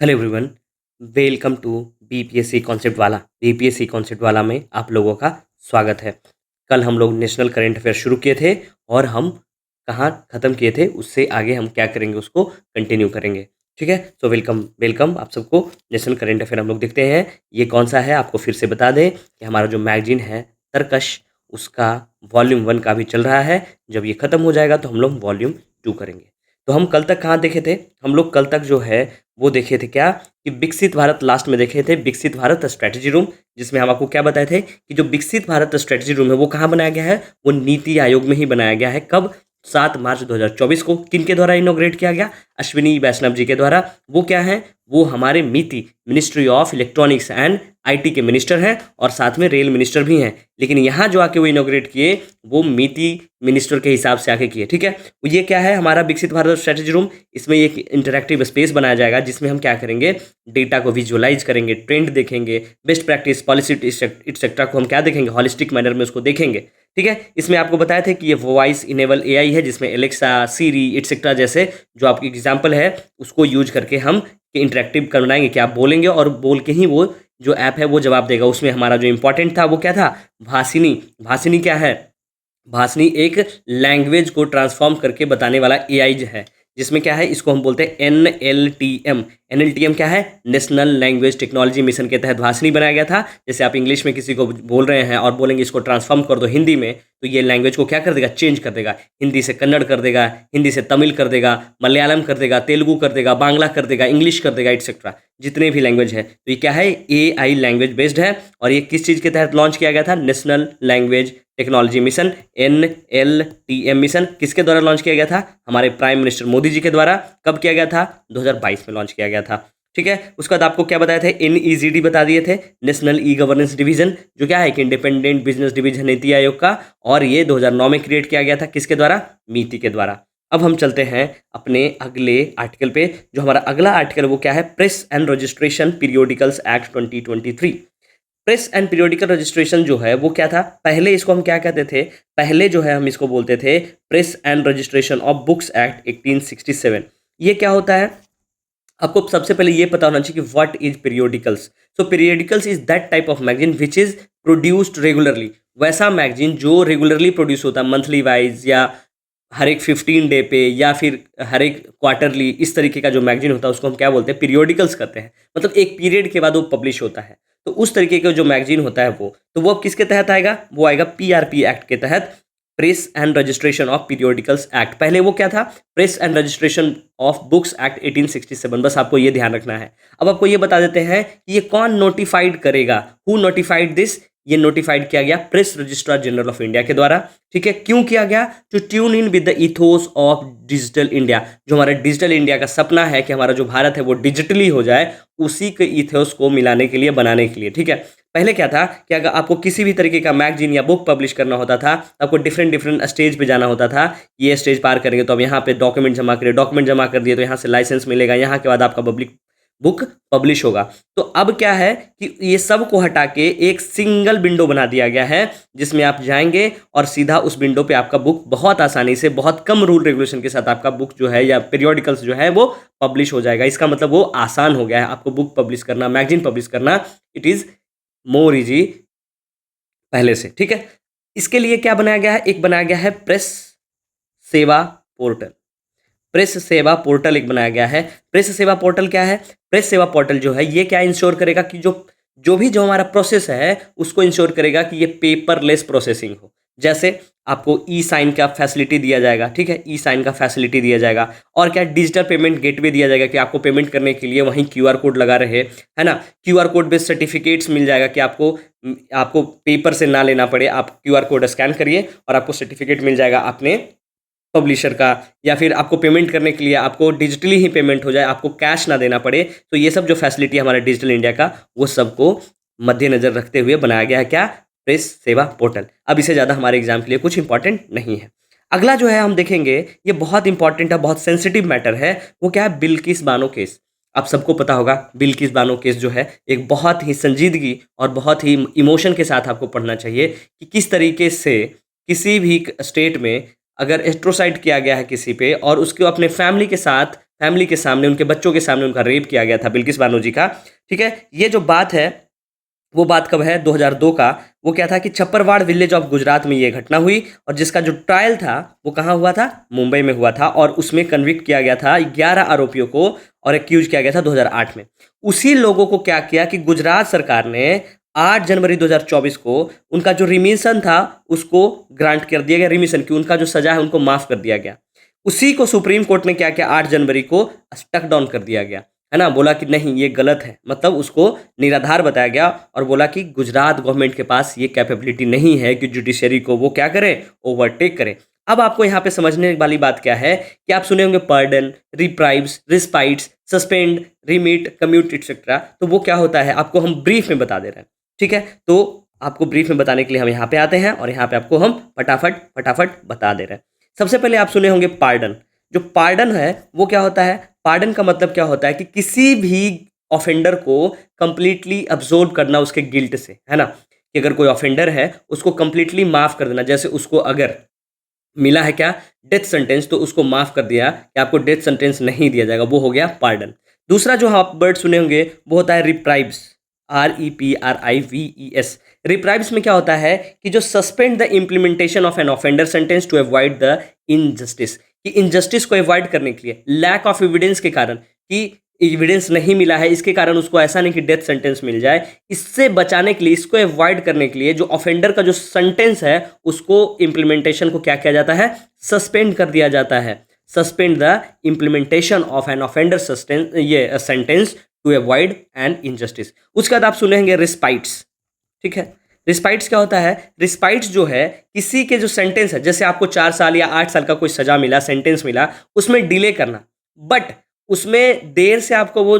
Hello everyone, welcome to BPSC concept वाला। BPSC concept वाला में आप लोगों का स्वागत है। कल हम लोग नेशनल करंट अफेयर शुरू किए थे और हम कहाँ ख़त्म किए थे, उससे आगे हम क्या करेंगे उसको कंटिन्यू करेंगे। ठीक है, सो वेलकम वेलकम आप सबको। नेशनल करंट अफेयर हम लोग देखते हैं ये कौन सा है। आपको फिर से बता दें कि हमारा जो मैगजीन है तरकश, उसका वॉल्यूम 1 का भी चल रहा है। जब ये ख़त्म हो जाएगा तो हम लोग वॉल्यूम 2 करेंगे। तो हम कल तक कहाँ देखे थे? हम लोग कल तक जो है वो देखे थे क्या कि विकसित भारत, लास्ट में देखे थे विकसित भारत स्ट्रेटजी रूम, जिसमें हम आपको क्या बताए थे कि जो विकसित भारत स्ट्रेटजी रूम है वो कहाँ बनाया गया है? वो नीति आयोग में ही बनाया गया है। कब? 7 मार्च 2024 को। किन के द्वारा इनॉग्रेट किया गया? अश्विनी वैष्णव जी के द्वारा। वो क्या है? वो हमारे मिति ministry of electronics and IT के मिनिस्टर हैं और साथ में रेल मिनिस्टर भी हैं। लेकिन यहाँ जो आके वो इनॉग्रेट किए वो मिति मिनिस्टर के हिसाब से आके किए। ठीक है, ये क्या है हमारा विकसित भारत स्ट्रेटजी रूम? इसमें एक इंटरैक्टिव स्पेस बनाया जाएगा जिसमें हम क्या करेंगे, डेटा को विजुअलाइज करेंगे, ट्रेंड देखेंगे, बेस्ट प्रैक्टिस, पॉलिसी इट्सेट्रा को हम क्या देखेंगे, हॉलिस्टिक मैनर में उसको देखेंगे। ठीक है, इसमें आपको बताया था कि ये वॉइस इनेबल एआई है जिसमें एलेक्सा, सीरी इट्सेट्रा जैसे जो आपकी एग्जाम्पल है उसको यूज करके हम इंटरेक्टिव करवाएंगे कि आप बोलेंगे और बोल के ही वो जो ऐप है वो जवाब देगा। उसमें हमारा जो इंपॉर्टेंट था वो क्या था? भाषिनी। भाषिनी क्या है? भाषणी एक लैंग्वेज को ट्रांसफॉर्म करके बताने वाला एआई है, जिसमें क्या है, इसको हम बोलते हैं एनएलटीएम। एनएलटीएम क्या है? नेशनल लैंग्वेज टेक्नोलॉजी मिशन के तहत भाषणी बनाया गया था। जैसे आप इंग्लिश में किसी को बोल रहे हैं और बोलेंगे इसको ट्रांसफॉर्म कर दो हिंदी में, तो ये लैंग्वेज को क्या कर देगा? चेंज कर देगा। हिंदी से कन्नड़ कर देगा, हिंदी से तमिल कर देगा, मलयालम कर देगा, तेलुगु कर देगा, बांग्ला कर देगा, इंग्लिश कर देगा, एक्सेट्रा जितने भी लैंग्वेज है। तो ये क्या है? एआई लैंग्वेज बेस्ड है। और ये किस चीज़ के तहत लॉन्च किया गया था? National language technology mission, NLTM mission. किसके द्वारा लॉन्च किया गया था? हमारे प्राइम मिनिस्टर मोदी जी के द्वारा। कब किया गया था? 2022 में लॉन्च किया गया था। ठीक है, उसके बाद आपको क्या बताया था? एनईजीडी बता दिए थे, नेशनल ई गवर्नेंस डिवीजन, जो क्या है कि independent business division NITI Aayog का। और ये 2009 में क्रिएट किया गया था। किसके द्वारा? मीति के द्वारा। अब हम चलते हैं अपने अगले आर्टिकल पे। जो हमारा अगला आर्टिकल वो क्या है? Press and registration periodicals act 2023। Press and periodical registration जो है वो क्या था? पहले इसको हम क्या कहते थे? पहले जो है हम इसको बोलते थे press and registration of books act 1867। ये क्या होता है? आपको सबसे पहले ये पता होना चाहिए कि what is periodicals. So periodicals is that type of magazine which is produced regularly. वैसा मैगजीन जो रेगुलरली प्रोड्यूस होता है, मंथली वाइज या हर एक 15 डे पे या फिर हर एक क्वार्टरली, इस तरीके का जो मैगजीन होता है उसको हम क्या बोलते हैं? पीरियोडिकल्स कहते हैं। मतलब एक पीरियड के बाद वो पब्लिश होता है। तो उस तरीके का जो मैगजीन होता है वो अब किसके तहत आएगा? वो आएगा पीआरपी एक्ट के तहत, press and registration of periodicals act. पहले वो क्या था? Press and registration of books act 1867। बस आपको ये ध्यान रखना है। अब आपको ये बता देते हैं कि ये कौन नोटिफाइड करेगा, हु नोटिफाइड दिस। ये नोटिफाइड किया गया press registrar general of India के द्वारा। ठीक है, क्यों किया गया? To tune in with the ethos of digital India. जो हमारा डिजिटल इंडिया का सपना है कि हमारा जो भारत है वो डिजिटली हो जाए, उसी के इथोस को मिलाने के लिए, बनाने के लिए। ठीक है, पहले क्या था कि अगर आपको किसी भी तरीके का मैगजीन या बुक पब्लिश करना होता था तो आपको डिफरेंट डिफरेंट स्टेज पे जाना होता था। ये स्टेज पार करेंगे तो अब यहाँ पे डॉक्यूमेंट जमा करिए, डॉक्यूमेंट जमा कर दिए तो यहाँ से लाइसेंस मिलेगा, यहाँ के बाद आपका पब्लिक बुक पब्लिश होगा। तो अब क्या है कि ये सब को हटा के एक सिंगल विंडो बना दिया गया है जिसमें आप जाएंगे और सीधा उस विंडो पे आपका बुक बहुत आसानी से, बहुत कम रूल रेगुलेशन के साथ आपका बुक जो है या पीरियोडिकल्स जो है वो पब्लिश हो जाएगा। इसका मतलब वो आसान हो गया है आपको बुक पब्लिश करना, मैगजीन पब्लिश करना। इट इज़ मोर इजी पहले से। ठीक है, इसके लिए क्या बनाया गया है? एक बनाया गया है प्रेस सेवा पोर्टल। प्रेस सेवा पोर्टल एक बनाया गया है। प्रेस सेवा पोर्टल क्या है? प्रेस सेवा पोर्टल जो है ये क्या इंश्योर करेगा कि जो हमारा प्रोसेस है उसको इंश्योर करेगा कि ये पेपरलेस प्रोसेसिंग हो। जैसे आपको ई साइन का फैसिलिटी दिया जाएगा। ठीक है, ई साइन का फैसिलिटी दिया जाएगा। और क्या? डिजिटल पेमेंट गेटवे दिया जाएगा कि आपको पेमेंट करने के लिए वहीं क्यूआर कोड लगा रहे, है ना। क्यूआर कोड बेस्ड सर्टिफिकेट्स मिल जाएगा कि आपको पेपर से ना लेना पड़े, आप क्यूआर कोड स्कैन करिए और आपको सर्टिफिकेट मिल जाएगा अपने पब्लिशर का। या फिर आपको पेमेंट करने के लिए आपको डिजिटली ही पेमेंट हो जाए, आपको कैश ना देना पड़े। तो ये सब जो फैसिलिटी हमारे डिजिटल इंडिया का, वो सबको मद्देनजर रखते हुए बनाया गया है क्या? प्रेस सेवा पोर्टल। अब इससे ज़्यादा हमारे एग्जाम के लिए कुछ इंपॉर्टेंट नहीं है। अगला जो है हम देखेंगे, ये बहुत इंपॉर्टेंट है, बहुत सेंसिटिव मैटर है। वो क्या है? बिल्किस बानो केस। आप सबको पता होगा बिल्किस बानो केस जो है एक बहुत ही संजीदगी और बहुत ही इमोशन के साथ आपको पढ़ना चाहिए कि किस तरीके से किसी भी स्टेट में अगर एस्ट्रोसाइड किया गया है किसी पे और उसको अपने फैमिली के साथ, फैमिली के सामने, उनके बच्चों के सामने उनका रेप किया गया था, बिल्किस बानो जी का। ठीक है, ये जो बात है वो बात कब है, 2002 का। वो क्या था कि छप्परवाड़ विलेज ऑफ गुजरात में ये घटना हुई, और जिसका जो ट्रायल था वो कहाँ हुआ था, मुंबई में हुआ था, और उसमें कन्विक्ट किया गया था 11 आरोपियों को और एक्यूज किया गया था 2008 में। उसी लोगों को क्या किया कि गुजरात सरकार ने 8 जनवरी 2024 को उनका जो रिमिशन था उसको ग्रांट कर दिया गया, रिमिशन की उनका जो सजा है उनको माफ कर दिया गया। उसी को सुप्रीम कोर्ट ने क्या किया, 8 जनवरी को स्टक डाउन कर दिया गया, है ना, बोला कि नहीं ये गलत है, मतलब उसको निराधार बताया गया, और बोला कि गुजरात गवर्नमेंट के पास ये कैपेबिलिटी नहीं है कि जुडिशरी को वो क्या करे, ओवरटेक करे। अब आपको यहाँ पे समझने वाली बात क्या है कि आप सुने होंगे pardon, reprieves, respites, suspend, remit, commute etcetera. तो वो क्या होता है आपको हम ब्रीफ में बता दे रहे हैं। ठीक है, तो आपको ब्रीफ में बताने के लिए हम यहाँ पे आते हैं, और यहाँ पे आपको हम फटाफट फटाफट बता दे रहे हैं। सबसे पहले आप सुने होंगे पार्डन। जो पार्डन है वो क्या होता है, पार्डन का मतलब क्या होता है कि किसी भी ऑफेंडर को कंप्लीटली अब्सॉर्ब करना उसके गिल्ट से, है ना, कि अगर कोई ऑफेंडर है उसको कंप्लीटली माफ कर देना। जैसे उसको अगर मिला है क्या, डेथ सेंटेंस, तो उसको माफ कर दिया कि आपको डेथ सेंटेंस नहीं दिया जाएगा, वो हो गया पार्डन। दूसरा जो आप वर्ड सुने होंगे वो होता है रिप्राइव्स, REPRIVES। रिप्राइव्स में क्या होता है कि जो suspend the implementation of an offender sentence to avoid the injustice, कि इनजस्टिस को अवॉइड करने के लिए, लैक ऑफ एविडेंस के कारण, कि एविडेंस नहीं मिला है इसके कारण उसको ऐसा नहीं कि डेथ सेंटेंस मिल जाए, इससे बचाने के लिए, इसको अवॉइड करने के लिए जो ऑफेंडर का जो सेंटेंस है उसको इम्प्लीमेंटेशन को क्या किया जाता है, सस्पेंड कर दिया जाता है। Suspend the implementation of an offender ये sentence to avoid an injustice. उसके बाद आप सुनेंगे रिस्पाइट्स। ठीक है, रिस्पाइट्स क्या होता है, रिस्पाइट्स जो है किसी के जो सेंटेंस है, जैसे आपको 4 साल या 8 साल का कोई सजा मिला, सेंटेंस मिला, उसमें डिले करना, बट उसमें देर से आपको वो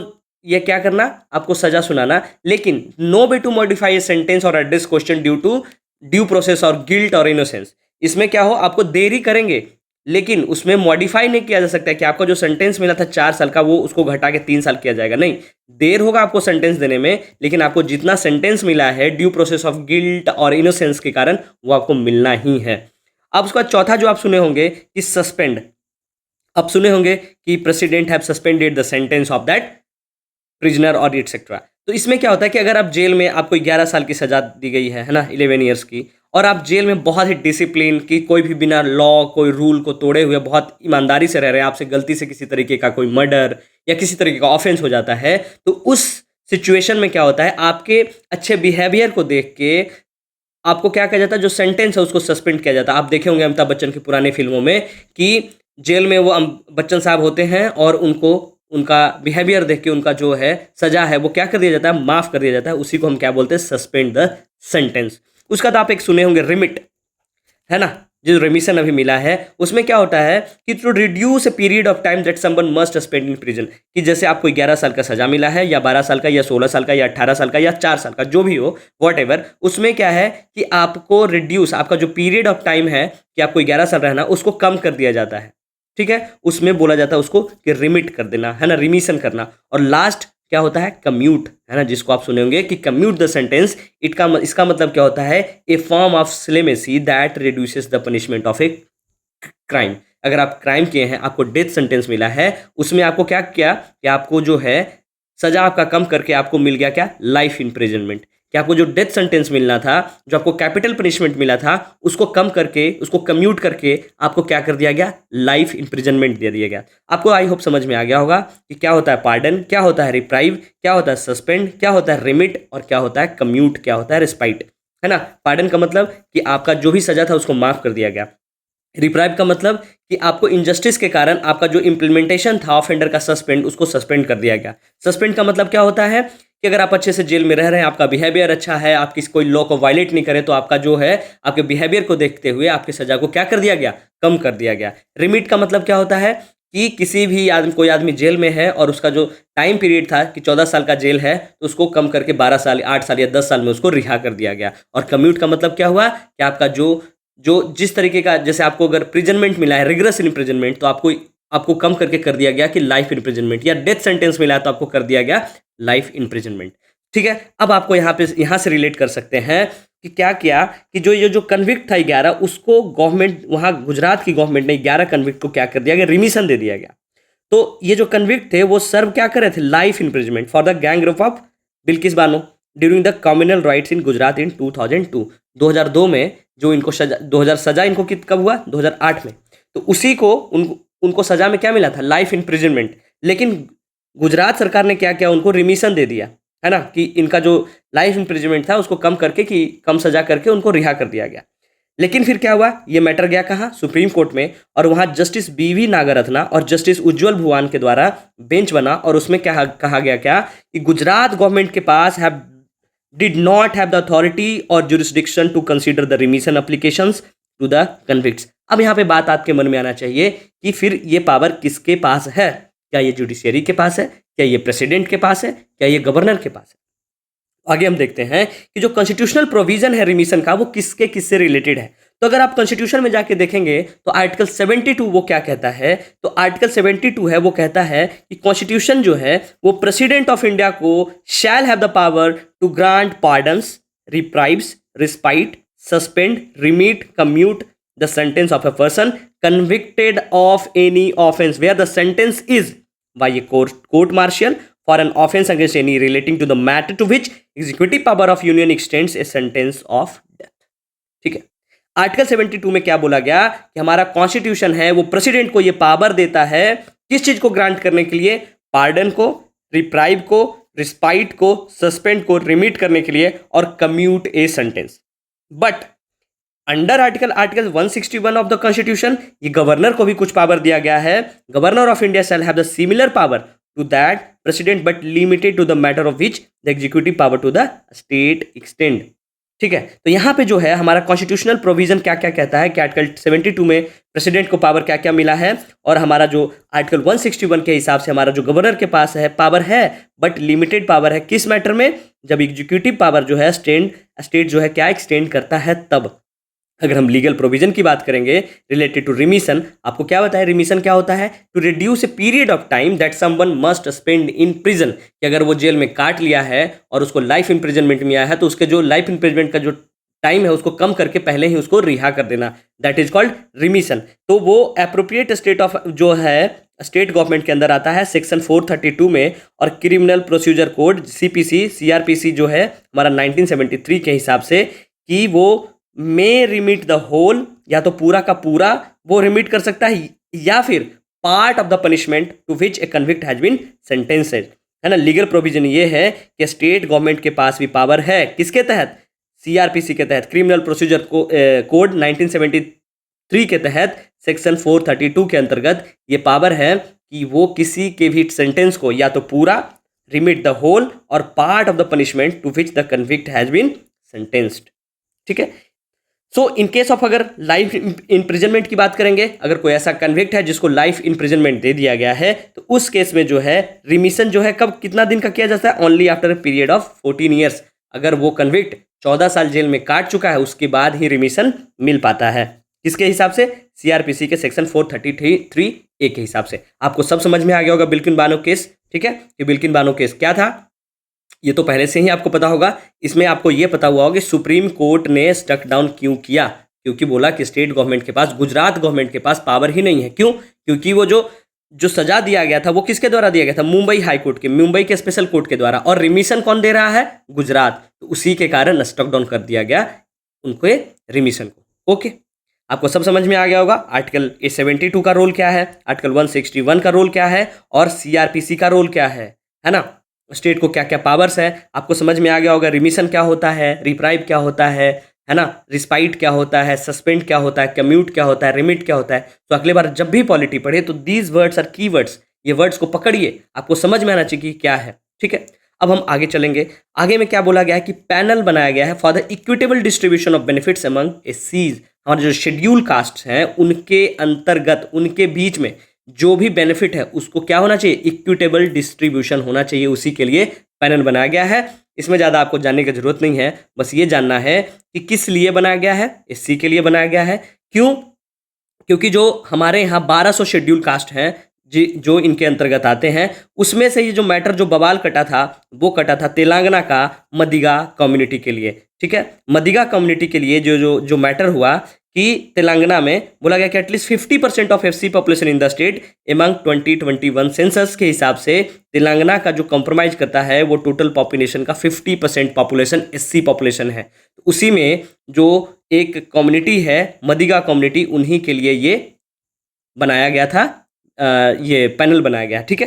ये क्या करना, आपको सजा सुनाना, लेकिन no way to modify a sentence और address question due to due process और गिल्ट और इनोसेंस। इसमें क्या हो, आपको देरी करेंगे लेकिन उसमें मॉडिफाई नहीं किया जा सकता है कि आपका जो सेंटेंस मिला था 4 साल का वो उसको घटा के 3 साल किया जाएगा, नहीं, देर होगा आपको सेंटेंस देने में, लेकिन आपको जितना सेंटेंस मिला है ड्यू प्रोसेस ऑफ गिल्ट और इनोसेंस के कारण वो आपको मिलना ही है। अब उसका चौथा जो आप सुने होंगे कि सस्पेंड। अब सुने होंगे कि president have suspended the sentence of that prisoner और एटसेट्रा। तो इसमें क्या होता है कि अगर आप जेल में, आपको 11 साल की सजा दी गई है ना, 11 ईयर्स की, और आप जेल में बहुत ही डिसिप्लिन की, कोई भी बिना लॉ, कोई रूल को तोड़े हुए बहुत ईमानदारी से रह रहे हैं, आपसे गलती से किसी तरीके का कोई मर्डर या किसी तरीके का ऑफेंस हो जाता है, तो उस सिचुएशन में क्या होता है, आपके अच्छे बिहेवियर को देख के आपको क्या किया जाता है, जो सेंटेंस है उसको सस्पेंड किया जाता है। आप देखे होंगे अमिताभ बच्चन की पुराने फिल्मों में कि जेल में वो बच्चन साहब होते हैं और उनको उनका बिहेवियर देख के उनका जो है सजा है वो क्या कर दिया जाता है, माफ कर दिया जाता है। उसी को हम क्या बोलते हैं, सस्पेंड द सेंटेंस। उसका तो आप एक सुने होंगे रिमिट, है ना, जो रेमिशन अभी मिला है उसमें क्या होता है कि to reduce a period of time that someone must spend in prison, कि जैसे आपको 11 साल का सजा मिला है या 12 साल का या 16 साल का या 18 साल का या 4 साल का, जो भी हो वॉट एवर, उसमें क्या है कि आपको रिड्यूस, आपका जो पीरियड ऑफ टाइम है कि आपको 11 साल रहना, उसको कम कर दिया जाता है। ठीक है, उसमें बोला जाता है उसको कि रिमिट कर देना, है ना, रिमिशन करना। और लास्ट क्या होता है, कम्यूट, है ना, जिसको आप सुने होंगे कि कम्यूट द सेंटेंस। इसका मतलब क्या होता है, a form of clemency that reduces the punishment of a crime. अगर आप क्राइम किए हैं, आपको डेथ सेंटेंस मिला है, उसमें आपको क्या किया कि आपको जो है सजा आपका कम करके आपको मिल गया क्या, लाइफ इम्प्रिजनमेंट। कि आपको जो डेथ सेंटेंस मिलना था, जो आपको कैपिटल पनिशमेंट मिला था, उसको कम करके, उसको कम्यूट करके आपको क्या कर दिया गया, लाइफ इम्प्रिजनमेंट दे दिया गया। आपको आई होप समझ में आ गया होगा कि क्या होता है पार्डन, क्या होता है रिप्राइव, क्या होता है सस्पेंड, क्या होता है रिमिट, और क्या होता है कम्यूट, क्या होता है रिस्पाइट, है ना। पार्डन का मतलब कि आपका जो भी सजा था उसको माफ कर दिया गया। रिप्राइव का मतलब कि आपको इनजस्टिस के कारण आपका जो इम्प्लीमेंटेशन था ऑफेंडर का सस्पेंड, उसको सस्पेंड कर दिया गया। सस्पेंड का मतलब क्या होता है कि अगर आप अच्छे से जेल में रह रहे हैं, आपका बिहेवियर अच्छा है, आप किसी कोई लॉ को वायलेट नहीं करे, तो आपका जो है आपके बिहेवियर को देखते हुए आपकी सजा को क्या कर दिया गया, कम कर दिया गया। रिमिट का मतलब क्या होता है कि किसी भी कोई आदमी जेल में है और उसका जो टाइम पीरियड था कि 14 साल का जेल है, तो उसको कम करके 12 साल, 8 साल या 10 साल में उसको रिहा कर दिया गया। और कम्यूट का मतलब क्या हुआ कि आपका जो जिस तरीके का, जैसे आपको अगर प्रिजनमेंट मिला है, रिग्रेस इम्प्रिजनमेंट, तो आपको कम करके कर दिया गया कि लाइफ इम्प्रिजनमेंट, या डेथ सेंटेंस मिला है तो आपको कर दिया गया लाइफ इम्प्रिजनमेंट। ठीक है, अब आपको यहाँ से रिलेट कर सकते हैं कि क्या किया कि जो कन्विक्ट था 11, उसको गवर्नमेंट, वहाँ गुजरात की गवर्नमेंट ने 11 कन्विक्ट को क्या कर दिया गया, रिमिशन दे दिया गया। तो ये जो कन्विक्ट थे वो सर्व क्या कर रहे थे, life imprisonment for the gang rape of Bilkis Bano during the communal riots in Gujarat in 2002। 2002 में जो इनको सजा 2000 सजा इनको कब हुआ, 2008 में। तो उसी को उनको सजा में क्या मिला था, लाइफ इम्प्रिजनमेंट। लेकिन गुजरात सरकार ने क्या किया, उनको रिमिशन दे दिया, है ना, कि इनका जो लाइफ इम्प्रिजनमेंट था उसको कम करके, कि कम सजा करके उनको रिहा कर दिया गया। लेकिन फिर क्या हुआ, ये मैटर गया कहाँ, सुप्रीम कोर्ट में, और वहाँ जस्टिस बीवी नागरत्ना और जस्टिस उज्जवल भुवान के द्वारा बेंच बना, और उसमें क्या कहा गया, क्या कि गुजरात गवर्नमेंट के पास did not have the authority or jurisdiction to consider the remission applications to the convicts। अब यहाँ पे बात आपके मन में आना चाहिए कि फिर ये पावर किसके पास है, क्या ये जुडिशियरी के पास है, क्या ये प्रेसिडेंट के पास है, क्या ये गवर्नर के पास है। आगे हम देखते हैं कि जो कॉन्स्टिट्यूशनल प्रोविजन है रिमिशन का वो किससे रिलेटेड है। तो अगर आप कॉन्स्टिट्यूशन में जाके देखेंगे तो आर्टिकल 72 वो क्या कहता है, तो आर्टिकल 72 है वो कहता है कि कॉन्स्टिट्यूशन जो है वो प्रेसिडेंट ऑफ इंडिया को shall have the power to grant pardons, reprieves, respite, suspend, remit, commute the sentence of a person convicted of any offence where the sentence is by a court martial for an offense against any relating to the matter to which executive power of union extends a sentence of death। ठीक है, article 72 में क्या बोला गया कि हमारा constitution है वो प्रेसिडेंट को ये पावर देता है किस चीज को ग्रांट करने के लिए, पार्डन को, रिप्राइव को, रिस्पाइट को, सस्पेंड को, रिमिट करने के लिए, और commute a sentence. But under article 161 of the constitution ये गवर्नर को भी कुछ पावर दिया गया है। Governor of India shall have the similar power to that president but limited to the matter of which the executive power to the state extend। ठीक है, तो यहाँ पे जो है हमारा कॉन्स्टिट्यूशनल प्रोविजन क्या क्या कहता है कि आर्टिकल 72 में प्रेसिडेंट को पावर क्या क्या मिला है, और हमारा जो आर्टिकल 161 के हिसाब से हमारा जो गवर्नर के पास है पावर है बट लिमिटेड पावर है किस मैटर में, जब एग्जीक्यूटिव पावर जो है स्टेट जो है क्या एक्सटेंड करता है तब। अगर हम लीगल प्रोविजन की बात करेंगे रिलेटेड टू रिमिशन, आपको क्या बताया रिमिशन क्या होता है, to reduce a period of time that someone must spend in prison, कि अगर वो जेल में काट लिया है और उसको लाइफ इम्प्रिजनमेंट मिला है तो उसके जो लाइफ इम्प्रिजनमेंट का जो टाइम है उसको कम करके पहले ही उसको रिहा कर देना, दैट इज कॉल्ड रिमिशन। तो वो अप्रोप्रिएट स्टेट ऑफ जो है स्टेट गवर्नमेंट के अंदर आता है सेक्शन 432 में, और क्रिमिनल प्रोसीजर कोड सीआरपीसी जो है हमारा 1973 के हिसाब से कि वो मे रिमिट द होल, या तो पूरा का पूरा वो रिमिट कर सकता है, या फिर part of the punishment to which a convict has been sentenced, है ना। लीगल प्रोविजन ये है कि स्टेट गवर्नमेंट के पास भी पावर है किसके तहत, सीआरपीसी के तहत, क्रिमिनल प्रोसीजर कोड 1973 के तहत सेक्शन 432 के अंतर्गत ये पावर है कि वो किसी के भी सेंटेंस को या तो पूरा, रिमिट द होल, और part of the punishment to which the convict has been sentenced. ठीक है, सो इन केस ऑफ अगर लाइफ इम्प्रिजनमेंट की बात करेंगे, अगर कोई ऐसा कन्विक्ट है जिसको लाइफ इम्प्रिजनमेंट दे दिया गया है तो उस केस में जो है रिमिशन जो है कब कितना दिन का किया जाता है, only after a period of 14 years. अगर वो कन्विक्ट 14 साल जेल में काट चुका है उसके बाद ही रिमिशन मिल पाता है, किसके हिसाब से, सीआरपीसी के सेक्शन 433A के हिसाब से। आपको सब समझ में आ गया होगा बिल्किन बानो केस। ठीक है, कि बिल्किन बानो केस क्या था ये तो पहले से ही आपको पता होगा। इसमें आपको ये पता हुआ होगा कि सुप्रीम कोर्ट ने स्टक डाउन क्यों किया, क्योंकि बोला कि स्टेट गवर्नमेंट के पास, गुजरात गवर्नमेंट के पास पावर ही नहीं है। क्यों, क्योंकि वो जो सजा दिया गया था वो किसके द्वारा दिया गया था, मुंबई हाई कोर्ट के, मुंबई के स्पेशल कोर्ट के द्वारा, और रिमिशन कौन दे रहा है, गुजरात। तो उसी के कारण स्टक डाउन कर दिया गया उनको रिमिशन को। ओके, आपको सब समझ में आ गया होगा। आर्टिकल 72 का रोल क्या है, आर्टिकल 161 का रोल क्या है, और सीआरपीसी का रोल क्या है ना। स्टेट को क्या क्या पावर्स है आपको समझ में आ गया होगा। रिमिशन क्या होता है, रिप्राइव क्या होता है ना, रिस्पाइट क्या होता है, सस्पेंड क्या होता है, कम्यूट क्या होता है, रिमिट क्या होता है। तो अगले बार जब भी पॉलिटी पढ़े तो दीज वर्ड्स आर की वर्ड्स, ये वर्ड्स को पकड़िए, आपको समझ में आना चाहिए कि क्या है। ठीक है, अब हम आगे चलेंगे। आगे में क्या बोला गया है कि पैनल बनाया गया है for the equitable distribution of benefits among एससीज। हमारे जो शेड्यूल कास्ट हैं उनके अंतर्गत, उनके बीच में जो भी बेनिफिट है उसको क्या होना चाहिए, इक्विटेबल डिस्ट्रीब्यूशन होना चाहिए, उसी के लिए पैनल बनाया गया है। इसमें ज़्यादा आपको जानने की जरूरत नहीं है, बस ये जानना है कि किस लिए बनाया गया है, एससी के लिए बनाया गया है। क्यों, क्योंकि जो हमारे यहाँ 1200 शेड्यूल कास्ट हैं जो इनके अंतर्गत आते हैं, उसमें से ये जो मैटर जो बवाल कटा था वो कटा था तेलंगाना का मदिगा कम्युनिटी के लिए। ठीक है, मदिगा कम्युनिटी के लिए जो मैटर हुआ कि तेलंगाना में बोला गया कि at least 50% of FC population in the state among 2021 census के हिसाब से तेलंगाना का जो कंप्रोमाइज करता है वो टोटल पॉपुलेशन का 50% पॉपुलेशन एससी पॉपुलेशन है। तो उसी में जो एक कम्युनिटी है मदिगा कम्युनिटी, उन्हीं के लिए ये बनाया गया था, ये पैनल बनाया गया। ठीक है,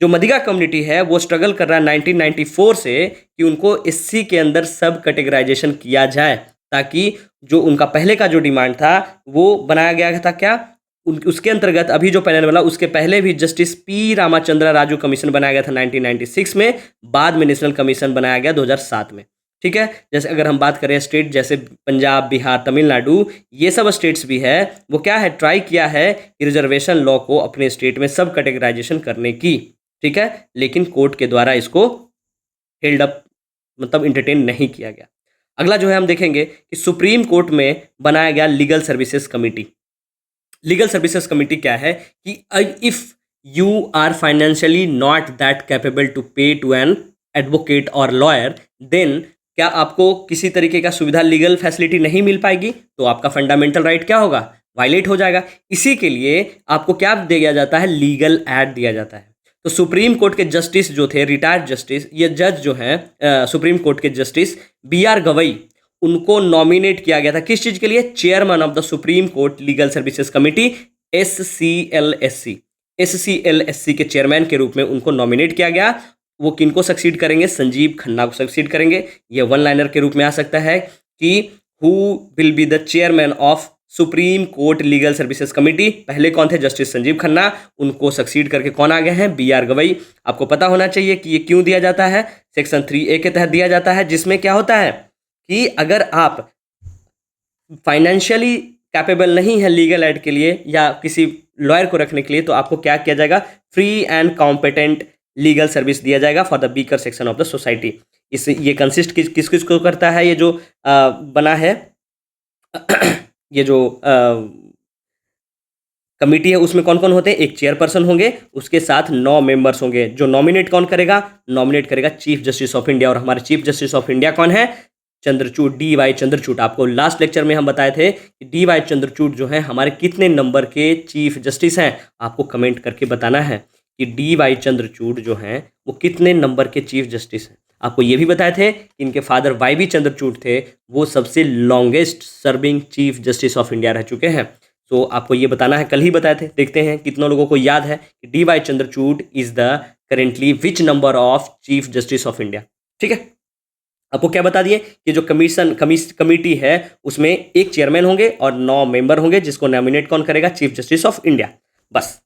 जो मदिगा कम्युनिटी है वो स्ट्रगल कर रहा है 1994 से कि उनको एससी के अंदर सब कैटेगराइजेशन किया जाए, ताकि जो उनका पहले का जो डिमांड था वो बनाया गया था क्या, उसके अंतर्गत अभी जो पैनल वाला, उसके पहले भी justice P Ramachandra Raju commission बनाया गया था 1996 में, बाद में नेशनल कमीशन बनाया गया 2007 में। ठीक है, जैसे अगर हम बात करें स्टेट जैसे पंजाब, बिहार, तमिलनाडु, ये सब स्टेट्स भी है, वो क्या है, ट्राई किया है कि रिजर्वेशन लॉ को अपने स्टेट में सब कैटेगराइजेशन करने की। ठीक है, लेकिन कोर्ट के द्वारा इसको हेल्ड अप, मतलब इंटरटेन नहीं किया गया। अगला जो है हम देखेंगे कि सुप्रीम कोर्ट में बनाया गया legal services committee. Legal services committee क्या है कि if you are financially not that capable to pay to an advocate और लॉयर, देन क्या आपको किसी तरीके का सुविधा, लीगल फैसिलिटी नहीं मिल पाएगी, तो आपका फंडामेंटल राइट क्या होगा, वायलेट हो जाएगा। इसी के लिए आपको क्या दिया जाता है, लीगल एड दिया जाता है। तो सुप्रीम कोर्ट के जस्टिस जो थे, रिटायर्ड जस्टिस, ये जज जो हैं सुप्रीम कोर्ट के जस्टिस BR गवई, उनको नॉमिनेट किया गया था किस चीज़ के लिए, chairman of the supreme court legal services committee, SCLSC के चेयरमैन के रूप में उनको नॉमिनेट किया गया। वो किनको सक्सीड करेंगे, संजीव खन्ना को सक्सीड करेंगे। ये वन लाइनर के रूप में आ सकता है कि who will be the chairman of supreme court legal services committee. पहले कौन थे, जस्टिस संजीव खन्ना, उनको सक्सीड करके कौन आ गए हैं, BR गवई। आपको पता होना चाहिए कि ये क्यों दिया जाता है, सेक्शन 3A के तहत दिया जाता है, जिसमें क्या होता है कि अगर आप फाइनेंशियली कैपेबल नहीं है लीगल एड के लिए या किसी लॉयर को रखने के लिए, तो आपको क्या किया जाएगा, free and competent legal service दिया जाएगा for the weaker section of the society. इस ये कंसिस्ट किस किस को करता है, ये जो बना है ये जो कमिटी है, उसमें कौन कौन होते हैं, एक चेयरपर्सन होंगे, उसके साथ 9 मेंबर्स होंगे। जो नॉमिनेट कौन करेगा, नॉमिनेट करेगा चीफ जस्टिस ऑफ इंडिया। और हमारे चीफ जस्टिस ऑफ इंडिया कौन है, चंद्रचूड़, DY चंद्रचूड़। आपको लास्ट लेक्चर में हम बताए थे कि DY चंद्रचूड़ जो है हमारे कितने नंबर के चीफ जस्टिस हैं, आपको कमेंट करके बताना है कि DY चंद्रचूड़ जो हैं वो कितने नंबर के चीफ जस्टिस हैं। आपको ये भी बताए थे कि इनके फादर YB चंद्रचूड़ थे, वो सबसे longest serving chief justice of India रह चुके हैं। तो आपको ये बताना है, कल ही बताए थे। देखते हैं कितने लोगों को याद है कि DY Chandrachud is the currently which number of chief justice of India. ठीक है, आपको क्या बता दिए कि जो कमेटी है उसमें एक चेयरमैन होंगे और 9 मेंबर होंगे, जिसको नॉमिनेट कौन करेगा, चीफ जस्टिस ऑफ इंडिया। बस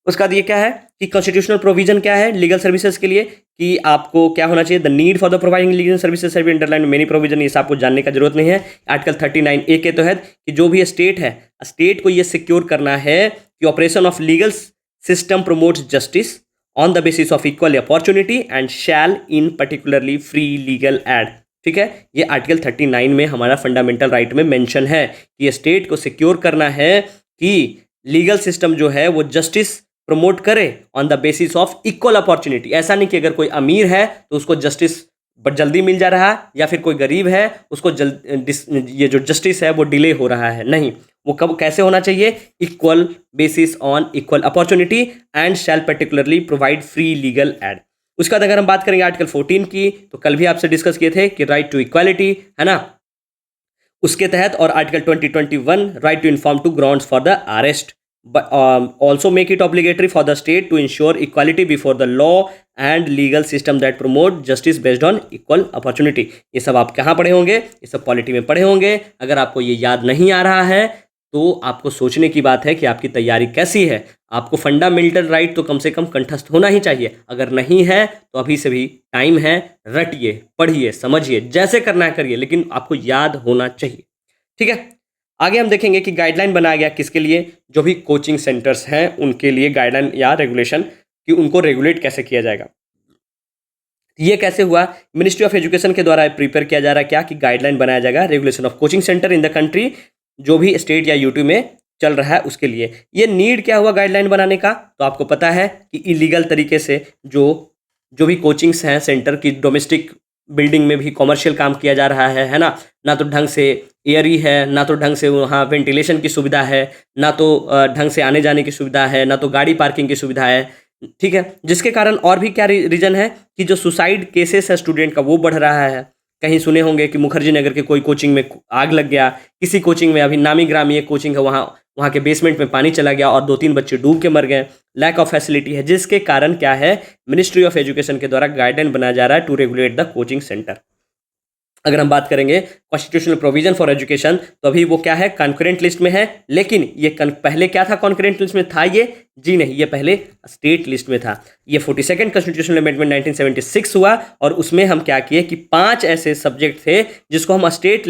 उसका ये क्या है कि कॉन्स्टिट्यूशनल प्रोविजन क्या है लीगल सर्विसेज के लिए, कि आपको क्या होना चाहिए, the need for the providing legal services serve underline many provision. ये आपको जानने का जरूरत नहीं है। आर्टिकल 39A के तहत कि जो भी स्टेट है, स्टेट को ये सिक्योर करना है कि operation of legal system promotes justice on the basis of equal opportunity and shall in particularly free legal aid. ठीक है, ये आर्टिकल 39 में हमारा फंडामेंटल राइट में मेंशन है कि स्टेट को सिक्योर करना है कि लीगल सिस्टम जो है वो जस्टिस प्रमोट करे on the basis of equal opportunity. ऐसा नहीं कि अगर कोई अमीर है तो उसको जस्टिस जल्दी मिल जा रहा है, या फिर कोई गरीब है उसको ये जो जस्टिस है वो डिले हो रहा है। नहीं, वो कब कैसे होना चाहिए, equal basis on equal opportunity and shall particularly provide free legal aid. उसके बाद अगर हम बात करेंगे आर्टिकल 14 की, तो कल भी आपसे डिस्कस किए थे कि राइट टू इक्वालिटी है ना, उसके तहत, और article 2021 right to inform to grounds for the arrest, but also make it obligatory for the state to ensure equality before the law and legal system that promote justice based on equal opportunity। ये सब आप कहाँ पढ़े होंगे, ये सब polity में पढ़े होंगे। अगर आपको ये याद नहीं आ रहा है तो आपको सोचने की बात है कि आपकी तैयारी कैसी है। आपको फंडामेंटल राइट तो कम से कम कंठस्थ होना ही चाहिए। अगर नहीं है तो अभी से भी टाइम है, रटिए, पढ़िए, समझिए, जैसे करना है करिए, लेकिन आपको याद होना चाहिए। ठीक है, आगे हम देखेंगे कि गाइडलाइन बनाया गया किसके लिए, जो भी कोचिंग सेंटर्स हैं उनके लिए गाइडलाइन या रेगुलेशन, कि उनको रेगुलेट कैसे किया जाएगा। ये कैसे हुआ, मिनिस्ट्री ऑफ एजुकेशन के द्वारा प्रिपेयर किया जा रहा है क्या, कि गाइडलाइन बनाया जाएगा regulation of coaching centre in the country, जो भी स्टेट या यूटी में चल रहा है उसके लिए। ये नीड क्या हुआ गाइडलाइन बनाने का, तो आपको पता है कि इलीगल तरीके से जो भी कोचिंग्स हैं सेंटर की, डोमेस्टिक बिल्डिंग में भी कॉमर्शियल काम किया जा रहा है ना, ना तो ढंग से एयरी है, ना तो ढंग से वहाँ वेंटिलेशन की सुविधा है, ना तो ढंग से आने जाने की सुविधा है, ना तो गाड़ी पार्किंग की सुविधा है। ठीक है, जिसके कारण और भी क्या रीजन है कि जो सुसाइड केसेस है स्टूडेंट का वो बढ़ रहा है। कहीं सुने होंगे कि मुखर्जी नगर के कोई कोचिंग में आग लग गया, किसी कोचिंग में अभी नामी ग्रामी एक कोचिंग है, वहाँ वहाँ के बेसमेंट में पानी चला गया और 2-3 बच्चे डूब के मर गए। लैक ऑफ फैसिलिटी है, जिसके कारण क्या है, मिनिस्ट्री ऑफ एजुकेशन के द्वारा गाइडलाइन बनाया जा रहा है to regulate the coaching centre. अगर हम बात करेंगे कॉन्स्टिट्यूशनल प्रोविजन फॉर एजुकेशन, तो अभी वो क्या है, कॉन्करेंट लिस्ट में है। लेकिन ये पहले क्या था, कॉन्करेंट लिस्ट में था ये? जी नहीं, ये पहले स्टेट लिस्ट में था। ये 42nd कॉन्स्टिट्यूशनल अमेंडमेंट 1976 हुआ और उसमें हम क्या किए कि 5 ऐसे सब्जेक्ट थे जिसको हम स्टेट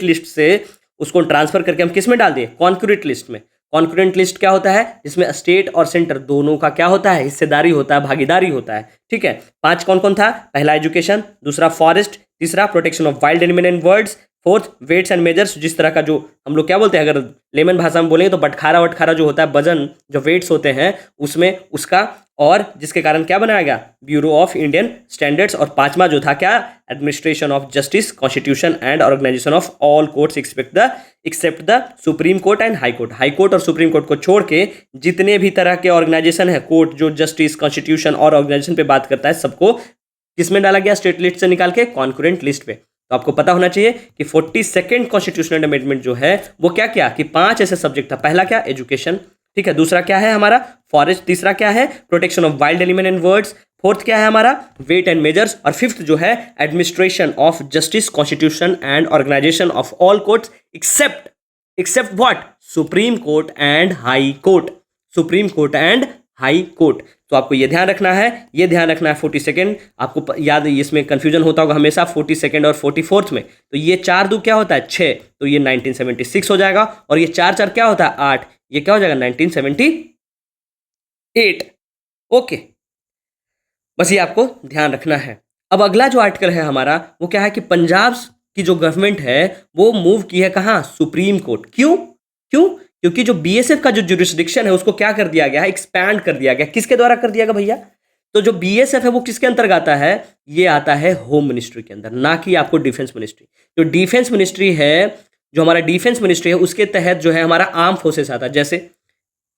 लिस्ट से उसको ट्रांसफर करके हम किस में डाल दिए, कॉन्करेंट लिस्ट में। कॉन्करेंट लिस्ट क्या होता है, जिसमें स्टेट और सेंटर दोनों का क्या होता है, हिस्सेदारी होता है, भागीदारी होता है। ठीक है, 5 कौन कौन था? पहला एजुकेशन, दूसरा फॉरेस्ट, तीसरा protection of wild animal and birds, fourth weights and measures, जिस तरह का जो हम लोग क्या बोलते हैं, अगर लेमन भाषा में बोलेंगे तो बटखारा वटखारा जो होता है, वजन जो वेट्स होते हैं उसमें उसका, और जिसके कारण क्या बनाया गया, ब्यूरो ऑफ इंडियन स्टैंडर्ड्स। और 5वां जो था क्या, administration of justice, constitution and organisation of all courts except the supreme court and high court. High court और सुप्रीम कोर्ट को छोड़ के जितने भी तरह के ऑर्गेनाइजेशन है, कोर्ट जो जस्टिस, कॉन्स्टिट्यूशन और ऑर्गेनाइजेशन पे बात करता है, सबको किसमें डाला गया, स्टेट लिस्ट से निकाल के कॉन्करेंट लिस्ट पे। तो आपको पता होना चाहिए कि 42nd कॉन्स्टिट्यूशनल अमेंडमेंट जो है वो क्या किया कि 5 ऐसे सब्जेक्ट था। पहला क्या, एजुकेशन। ठीक है, दूसरा क्या है हमारा, फॉरेस्ट। तीसरा क्या है, protection of wild animal and birds. Fourth क्या है हमारा, वेट एंड मेजर्स। और फिफ्थ जो है, administration of justice, constitution and organisation of all courts except what, supreme court and high court. Supreme court and high court. तो आपको ये ध्यान रखना है, 42nd। आपको याद है, इसमें कंफ्यूजन होता होगा हमेशा 42nd और 44th में। तो ये 4 2 क्या होता है, 6, तो ये 1976 हो जाएगा। और ये 4 4 क्या होता है, 8, ये क्या हो जाएगा, 1978। ओके, बस ये आपको ध्यान रखना है। अब अगला जो आर्टिकल है हमारा वो क्या है कि पंजाब की जो गवर्नमेंट है वो मूव की है कहाँ, सुप्रीम कोर्ट। क्यों? क्योंकि जो बीएसएफ का जो जुरिस्डिक्शन है उसको क्या कर दिया गया है, एक्सपैंड कर दिया गया। किसके द्वारा कर दिया गया भैया? तो जो बीएसएफ है वो किसके अंतर्गत आता है, ये आता है होम मिनिस्ट्री के अंदर, ना कि आपको डिफेंस मिनिस्ट्री। जो डिफेंस मिनिस्ट्री है, जो हमारा डिफेंस मिनिस्ट्री है, उसके तहत जो है हमारा आर्म फोर्सेस आता है। जैसे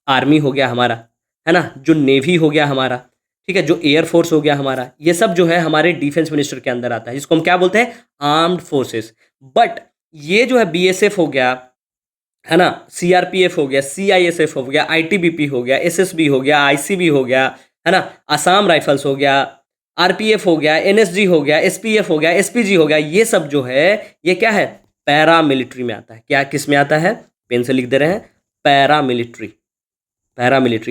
आर्मी हो गया हमारा, है ना, जो नेवी हो गया हमारा, ठीक है, जो एयरफोर्स हो गया हमारा, ये सब जो है हमारे डिफेंस मिनिस्टर के अंदर आता है, जिसको हम क्या बोलते हैं, आर्म्ड फोर्सेस। बट ये जो है बीएसएफ हो गया, है ना, सीआरपीएफ हो गया, सीआईएसएफ हो गया, आईटीबीपी हो गया, एसएसबी हो गया, आईसीबी हो गया, है ना, असम राइफल्स हो गया, आरपीएफ हो गया, एनएसजी हो गया, एसपीएफ हो गया, एसपीजी हो गया, ये सब जो है ये क्या है, पैरामिलिट्री में आता है। क्या किस में आता है, पेन से लिख दे रहे हैं, पैरामिलिट्री।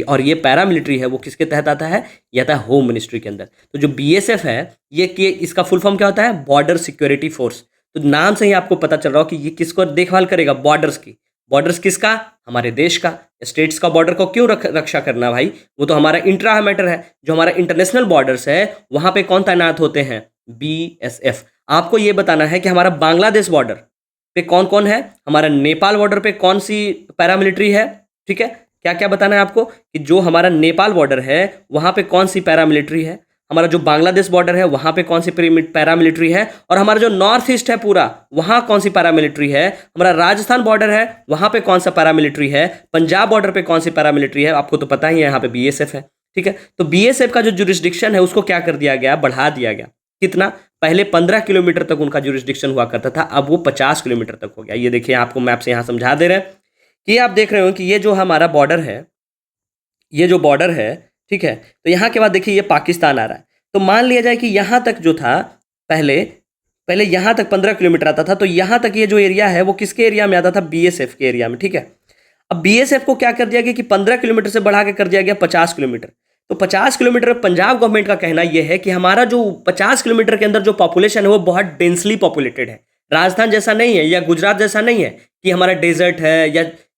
और ये पैरामिलिट्री है वो किसके तहत आता है, ये आता है होम मिनिस्ट्री के अंदर। तो जो बीएसएफ है ये इसका फुल फॉर्म क्या होता है, बॉर्डर सिक्योरिटी फोर्स। तो नाम से ही आपको पता चल रहा हो कि ये किसको देखभाल करेगा, बॉर्डर्स की। बॉर्डर्स किसका, हमारे देश का। स्टेट्स का बॉर्डर को क्यों रक्षा करना भाई, वो तो हमारा इंट्रा मैटर है। जो हमारा इंटरनेशनल बॉर्डर्स है वहां पे कौन तैनात होते हैं, बीएसएफ। आपको ये बताना है कि हमारा बांग्लादेश बॉर्डर पे कौन कौन है, हमारा नेपाल बॉर्डर पे कौन सी पैरामिलिट्री है। ठीक है, क्या क्या बताना है आपको कि जो हमारा नेपाल बॉर्डर है वहां पे कौन सी पैरामिलिट्री है, हमारा जो बांग्लादेश बॉर्डर है वहां पे कौन सी पैरामिलिट्री है, और हमारा जो नॉर्थ ईस्ट है पूरा वहां कौन सी पैरामिलिट्री है, हमारा राजस्थान बॉर्डर है वहां पे कौन सा पैरामिलिट्री है, पंजाब बॉर्डर पे कौन सी पैरामिलिट्री है, आपको तो पता ही है यहाँ पे बीएसएफ है। ठीक है, तो बीएसएफ का जो जुरिस्डिक्शन है उसको क्या कर दिया गया, बढ़ा दिया गया। कितना, पहले 15 किलोमीटर तक उनका जुरिस्डिक्शन हुआ करता था, अब वो 50 किलोमीटर तक हो गया। ये देखिए आपको मैप से यहाँ समझा दे रहे हैं कि आप देख रहे हो कि ये जो हमारा बॉर्डर है, ये जो बॉर्डर है, ठीक है, तो यहाँ के बाद देखिए ये पाकिस्तान आ रहा है। तो मान लिया जाए कि यहाँ तक जो था, पहले यहाँ तक 15 किलोमीटर आता था, तो यहाँ तक ये जो एरिया है वो किसके एरिया में आता था, बीएसएफ के एरिया में। ठीक है, अब बीएसएफ को क्या कर दिया गया कि 15 किलोमीटर से बढ़ा के कर दिया गया 50 किलोमीटर। तो 50 किलोमीटर पंजाब गवर्नमेंट का कहना यह है कि हमारा जो 50 किलोमीटर के अंदर जो पॉपुलेशन है वो बहुत डेंसली पॉपुलेटेड है। राजस्थान जैसा नहीं है या गुजरात जैसा नहीं है कि हमारा डेजर्ट है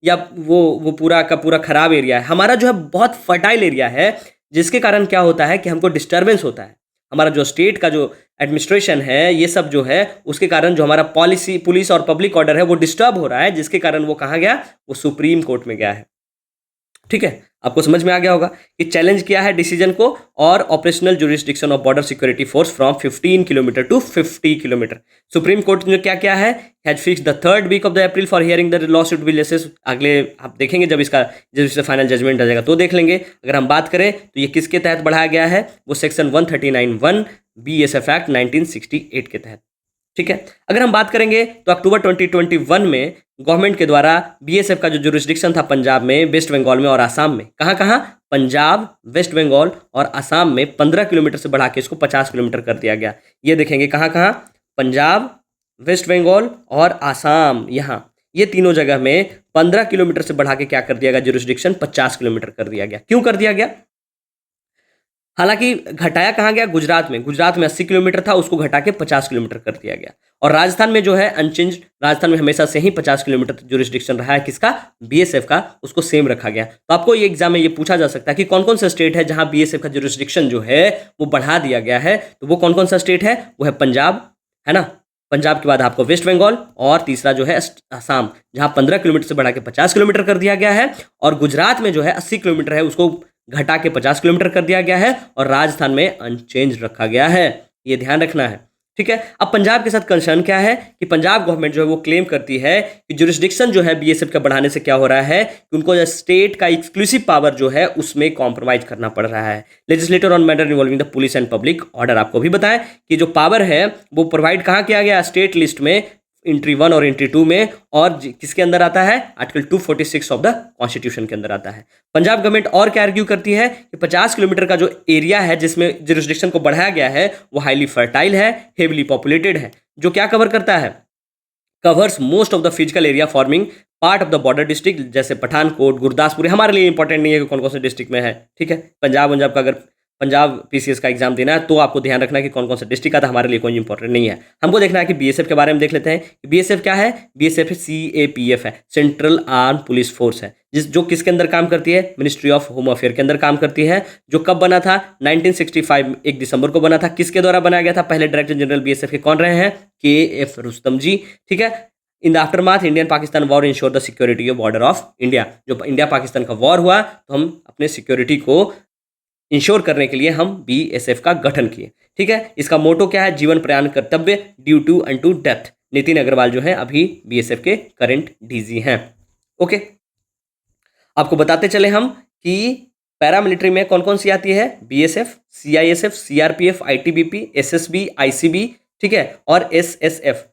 या वो पूरा का पूरा खराब एरिया है। हमारा जो है बहुत फर्टाइल एरिया है, जिसके कारण क्या होता है कि हमको डिस्टर्बेंस होता है। हमारा जो स्टेट का जो एडमिनिस्ट्रेशन है, ये सब जो है उसके कारण जो हमारा पुलिस और पब्लिक ऑर्डर है वो डिस्टर्ब हो रहा है, जिसके कारण वो कहाँ गया, वो सुप्रीम कोर्ट में गया है। ठीक है, आपको समझ में आ गया होगा कि चैलेंज किया है डिसीजन को और operational jurisdiction of border security force from 15 kilometre to 50 kilometre. Supreme court ने क्या किया है, has fix the 3rd week of the April for hearing the lawsuit will. अगले आप देखेंगे जब इसका फाइनल जजमेंट आ जाएगा तो देख लेंगे। अगर हम बात करें तो ये किसके तहत बढ़ाया गया है, वो सेक्शन 139(1) BSF एक्ट 1968 के तहत। ठीक है, अगर हम बात करेंगे तो अक्टूबर 2021 में गवर्नमेंट के द्वारा बीएसएफ का जो जुरिस्डिक्शन था पंजाब में, वेस्ट बंगाल में और आसाम में, कहाँ कहाँ, पंजाब, वेस्ट बंगाल और आसाम में 15 किलोमीटर से बढ़ा के इसको 50 किलोमीटर कर दिया गया। ये देखेंगे कहाँ कहाँ, पंजाब, वेस्ट बंगाल और आसाम, यहाँ ये तीनों जगह में 15 किलोमीटर से बढ़ा के क्या कर दिया गया, जुरिस्डिक्शन 50 किलोमीटर कर दिया गया। क्यों कर दिया गया? हालांकि घटाया कहाँ गया, गुजरात में 80 किलोमीटर था, उसको घटा के 50 किलोमीटर कर दिया गया। और राजस्थान में जो है अनचेंज, राजस्थान में हमेशा से ही 50 किलोमीटर जुरिस्डिक्शन रहा है, किसका, बीएसएफ का, उसको सेम रखा गया। तो आपको ये एग्जाम में ये पूछा जा सकता है कि कौन कौन सा स्टेट है जहां बीएसएफ का जुरिस्डिक्शन जो है वो बढ़ा दिया गया है। तो वो कौन कौन सा स्टेट है, वो है पंजाब, है ना, पंजाब के बाद आपको वेस्ट बंगाल और तीसरा जो है असम, जहां 15 किलोमीटर से बढ़ा के 50 किलोमीटर कर दिया गया है। और गुजरात में जो है 80 किलोमीटर है, उसको घटा के 50 किलोमीटर कर दिया गया है। और राजस्थान में अनचेंज रखा गया है, ये ध्यान रखना है। ठीक है, अब पंजाब के साथ कंसर्न क्या है कि पंजाब गवर्नमेंट जो है वो क्लेम करती है कि जुरिस्डिक्शन जो है बीएसएफ का बढ़ाने से क्या हो रहा है कि उनको स्टेट का एक्सक्लूसिव पावर जो है उसमें कॉम्प्रोमाइज करना पड़ रहा है। Legislator on matter involving the police and public order, आपको भी बताएं कि जो पावर है वो प्रोवाइड कहाँ किया गया, स्टेट लिस्ट में एंट्री 1 और एंट्री 2 में, और किसके अंदर आता है, आर्टिकल 246 ऑफ द कॉन्स्टिट्यूशन के अंदर आता है। पंजाब गवर्नमेंट और क्या आर्ग्यू करती है कि 50 किलोमीटर का जो एरिया है जिसमें जुरिस्डिक्शन को बढ़ाया गया है वो हाईली फर्टाइल है, हेवीली पॉपुलेटेड है, जो क्या कवर करता है, covers most of the physical area forming part of the border district, जैसे पठानकोट, गुरदासपुर। हमारे लिए इंपॉर्टेंट नहीं है कि कौन कौन से डिस्ट्रिक्ट में है। ठीक है, पंजाब का अगर पंजाब पीसीएस का एग्जाम देना है तो आपको ध्यान रखना है कि कौन कौन सा डिस्ट्रिक्ट आता है, हमारे लिए कोई इंपॉर्टेंट नहीं है। हमको देखना है कि बीएसएफ के बारे में देख लेते हैं। बीएसएफ क्या है, बीएसएफ सीएपीएफ है, सेंट्रल आर्म पुलिस फोर्स है, जो किसके अंदर काम करती है, मिनिस्ट्री ऑफ होम अफेयर के अंदर काम करती है। जो कब बना था, 1965 1 दिसंबर को बना था। किसके द्वारा बनाया गया था, पहले डायरेक्टर जनरल बीएसएफ के कौन रहे हैं, के.एफ. रुस्तम जी। ठीक है, in the aftermath Indian Pakistan war ensure the security of border of India, जो इंडिया पाकिस्तान का वॉर हुआ तो हम अपने सिक्योरिटी को इंश्योर करने के लिए हम बीएसएफ का गठन किए। ठीक है, इसका मोटो क्या है, जीवन प्रयाण कर्तव्य, due to unto death. Nitin Agarwal जो है अभी बीएसएफ के करंट डीजी हैं। ओके, आपको बताते चले हम कि पैरामिलिट्री में कौन कौन सी आती है, BSF, CISF, CRPF, ITBP, SSB, ICB, ठीक है, और एसएसएफ।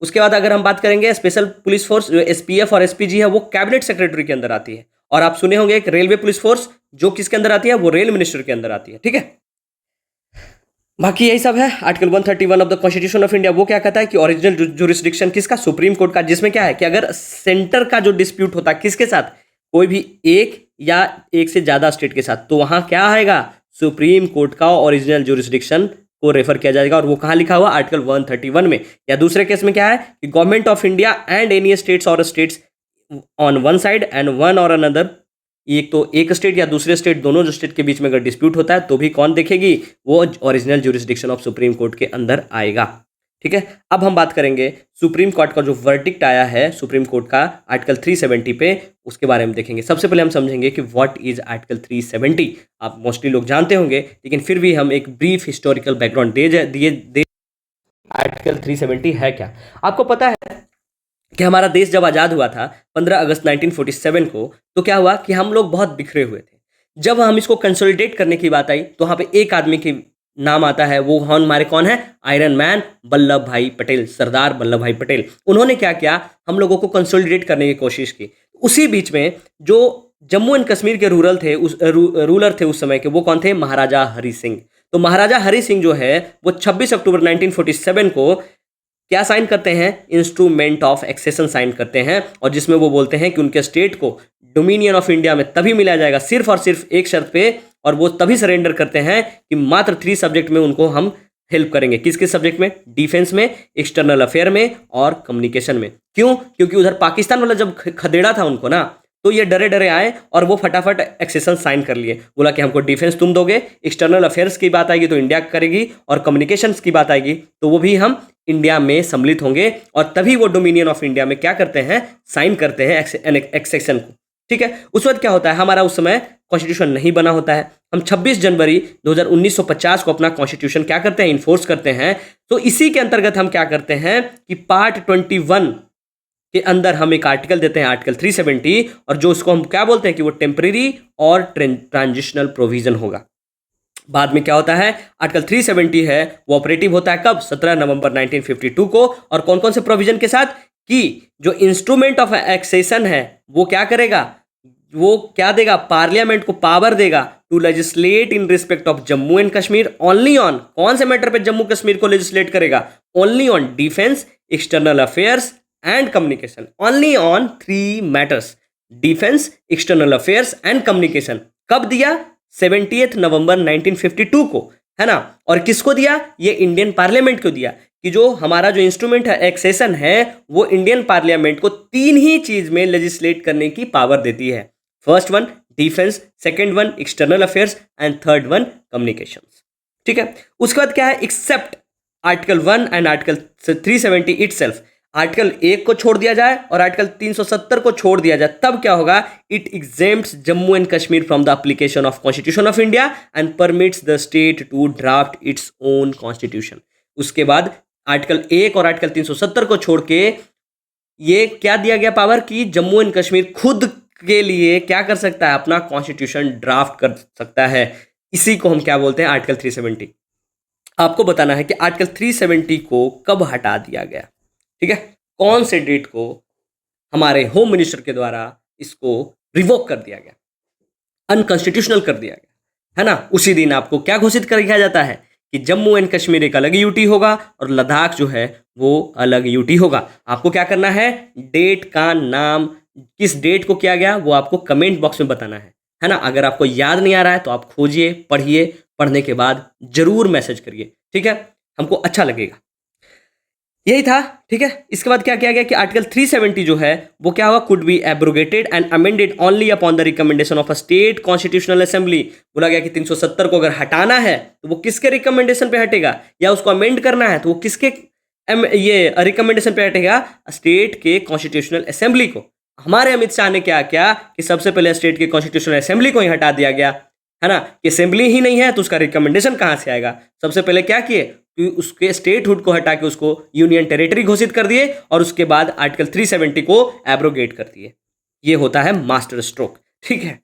उसके बाद अगर हम बात करेंगे स्पेशल पुलिस फोर्स, जो एसपीएफ और एसपीजी है, वो कैबिनेट सेक्रेटरी के अंदर आती है। और आप सुने होंगे एक रेलवे पुलिस फोर्स, जो किसके अंदर आती है, वो रेल मिनिस्टर के अंदर आती है। ठीक है, बाकी यही सब है। Article 131 of the constitution of India वो क्या कहता है कि ओरिजिनल जुरिस्डिक्शन किसका, सुप्रीम कोर्ट का, जिसमें क्या है कि अगर सेंटर का जो डिस्प्यूट होता है किसके साथ, कोई भी एक या एक से ज्यादा स्टेट के साथ, तो वहां क्या आएगा, सुप्रीम कोर्ट का ओरिजिनल जुरिस्डिक्शन को रेफर किया जाएगा। और वो कहाँ लिखा हुआ, आर्टिकल 131 में। या दूसरे केस में क्या है कि government of India and any states और states on one side and one और अनदर, एक तो एक स्टेट या दूसरे स्टेट, दोनों जो स्टेट के बीच में अगर डिस्प्यूट होता है तो भी कौन देखेगी, वो original jurisdiction of supreme court के अंदर आएगा। ठीक है, अब हम बात करेंगे सुप्रीम कोर्ट का जो वर्डिक्ट आया है सुप्रीम कोर्ट का आर्टिकल 370 पे, उसके बारे में देखेंगे। सबसे पहले हम समझेंगे कि व्हाट इज आर्टिकल 370। आप मोस्टली लोग जानते होंगे, लेकिन फिर भी हम एक ब्रीफ हिस्टोरिकल बैकग्राउंड दे आर्टिकल 370 है क्या। आपको पता है कि हमारा देश जब आज़ाद हुआ था 15 अगस्त 1947 को, तो क्या हुआ कि हम लोग बहुत बिखरे हुए थे। जब हम इसको कंसोलिडेट करने की बात आई तो वहाँ पे एक आदमी के नाम आता है, वो हमारे कौन है, आयरन मैन वल्लभ भाई पटेल, सरदार वल्लभ भाई पटेल। उन्होंने क्या किया, हम लोगों को कंसोलिडेट करने की कोशिश की। उसी बीच में जो जम्मू एंड कश्मीर के रूलर थे उस समय के, वो कौन थे, महाराजा हरि सिंह। तो महाराजा हरि सिंह जो है वो 26 अक्टूबर 1947 को क्या साइन करते हैं, इंस्ट्रूमेंट ऑफ एक्सेशन साइन करते हैं, और जिसमें वो बोलते हैं कि उनके स्टेट को डोमिनियन ऑफ इंडिया में तभी मिला जाएगा सिर्फ और सिर्फ एक शर्त पे, और वो तभी सरेंडर करते हैं कि मात्र 3 सब्जेक्ट में उनको हम हेल्प करेंगे। किसके सब्जेक्ट में, डिफेंस में, एक्सटर्नल अफेयर में और कम्युनिकेशन में। क्यों, क्योंकि उधर पाकिस्तान वाला जब खदेड़ा था उनको ना, तो ये डरे डरे आए और वो फटाफट एक्सेशन साइन कर लिए। बोला कि हमको डिफेंस तुम दोगे, एक्सटर्नल अफेयर्स की बात आएगी तो इंडिया करेगी, और कम्युनिकेशंस की बात आएगी तो वो भी हम इंडिया में सम्मिलित होंगे, और तभी वो डोमिनियन ऑफ इंडिया में क्या करते हैं, साइन करते हैं एक्सेशन को। ठीक है, उस वक्त क्या होता है, हमारा उस समय कॉन्स्टिट्यूशन नहीं बना होता है। हम 26 जनवरी 1950 को अपना कॉन्स्टिट्यूशन क्या करते हैं, इन्फोर्स करते हैं। तो इसी के अंतर्गत हम क्या करते हैं कि पार्ट 21 के अंदर हम एक आर्टिकल देते हैं, आर्टिकल 370, और जो उसको हम क्या बोलते हैं कि वो टेम्परेरी और ट्रांजिशनल प्रोविजन होगा। बाद में क्या होता है, आर्टिकल 370 है वो ऑपरेटिव होता है कब, 17 नवंबर 1952 को, और कौन कौन से प्रोविजन के साथ कि जो इंस्ट्रूमेंट ऑफ एक्सेशन है वो क्या करेगा, वो क्या देगा, पार्लियामेंट को पावर देगा to legislate in respect of Jammu and Kashmir only on, कौन से मैटर पे जम्मू कश्मीर को लेजिस्लेट करेगा, only on defence, external affairs and communication, only on 3 matters, defence, external affairs and communication. कब दिया, 70 नवंबर 1952 को, है ना। और किसको दिया, ये इंडियन पार्लियामेंट को दिया कि जो हमारा जो इंस्ट्रूमेंट है एक्सेशन है वो इंडियन पार्लियामेंट को 3 ही चीज में लेजिस्लेट करने की पावर देती है। First one defence, second one external affairs and third one communications. ठीक है, उसके बाद क्या है, except article 1 and article 370 itself, article 1 को छोड़ दिया जाए और आर्टिकल 370 को छोड़ दिया जाए, तब क्या होगा, it exempts Jammu and Kashmir from the application of constitution of India and permits the state to draft its own constitution. उसके बाद आर्टिकल 1 और आर्टिकल 370 को छोड़ के ये क्या दिया गया पावर कि जम्मू एंड कश्मीर खुद के लिए क्या कर सकता है, अपना कॉन्स्टिट्यूशन ड्राफ्ट कर सकता है। इसी को हम क्या बोलते हैं, आर्टिकल 370। आपको बताना है कि आर्टिकल 370 को कब हटा दिया गया, ठीक है, कौन से डेट को हमारे होम मिनिस्टर के द्वारा इसको रिवोक कर दिया गया, अनकॉन्स्टिट्यूशनल कर दिया गया, है ना। उसी दिन आपको क्या घोषित कर दिया जाता है कि जम्मू एंड कश्मीर एक अलग यूटी होगा और लद्दाख जो है वो अलग यूटी होगा। आपको क्या करना है, डेट का नाम, किस डेट को किया गया वो आपको कमेंट बॉक्स में बताना है ना। अगर आपको याद नहीं आ रहा है तो आप खोजिए, पढ़िए, पढ़ने के बाद जरूर मैसेज करिए, ठीक है, हमको अच्छा लगेगा। यही था, ठीक है। इसके बाद क्या किया गया कि आर्टिकल 370 जो है वो क्या हुआ, could be abrogated and amended only upon the recommendation of a state constitutional assembly. बोला गया कि 370 को अगर हटाना है तो वो किसके रिकमेंडेशन पे हटेगा, या उसको अमेंड करना है तो वो किसके ये रिकमेंडेशन पे हटेगा, स्टेट के कॉन्स्टिट्यूशनल असेंबली को। हमारे अमित शाह ने क्या किया कि सबसे पहले स्टेट के कॉन्स्टिट्यूशनल असेंबली को ही हटा दिया गया, है ना। कि असेंबली ही नहीं है तो उसका रिकमेंडेशन कहाँ से आएगा। सबसे पहले क्या किए कि उसके स्टेटहुड को हटा के उसको यूनियन टेरिटरी घोषित कर दिए और उसके बाद आर्टिकल 370 को एब्रोगेट कर दिए। ये होता है मास्टर स्ट्रोक, ठीक है।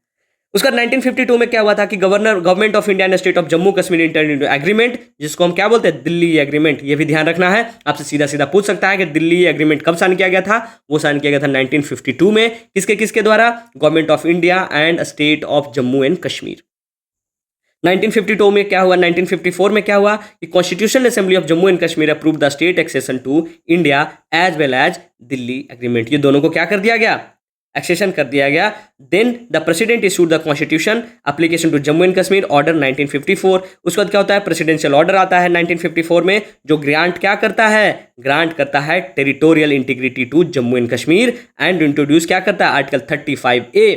उसका 1952 में क्या हुआ था कि government of India and state of Jammu Kashmir inter into agreement, जिसको हम क्या बोलते हैं, दिल्ली एग्रीमेंट। ये भी ध्यान रखना है, आपसे सीधा सीधा पूछ सकता है कि दिल्ली एग्रीमेंट कब साइन किया गया था। वो साइन किया गया था 1952 में, किसके किसके द्वारा, government of India and state of Jammu and Kashmir. 1952 में क्या हुआ, 1954 में क्या हुआ कि constitutional assembly of Jammu and Kashmir approve the state accession to India as well as Delhi agreement. ये दोनों को क्या कर दिया गया, एक्सेशन कर दिया गया। Then the president issued the constitution application to Jammu and Kashmir order 1954। उसके बाद क्या होता है, प्रेसिडेंशियल ऑर्डर आता है 1954 में, जो ग्रांट क्या करता है, ग्रांट करता है territorial integrity to Jammu and Kashmir and introduce क्या करता है, आर्टिकल 35A,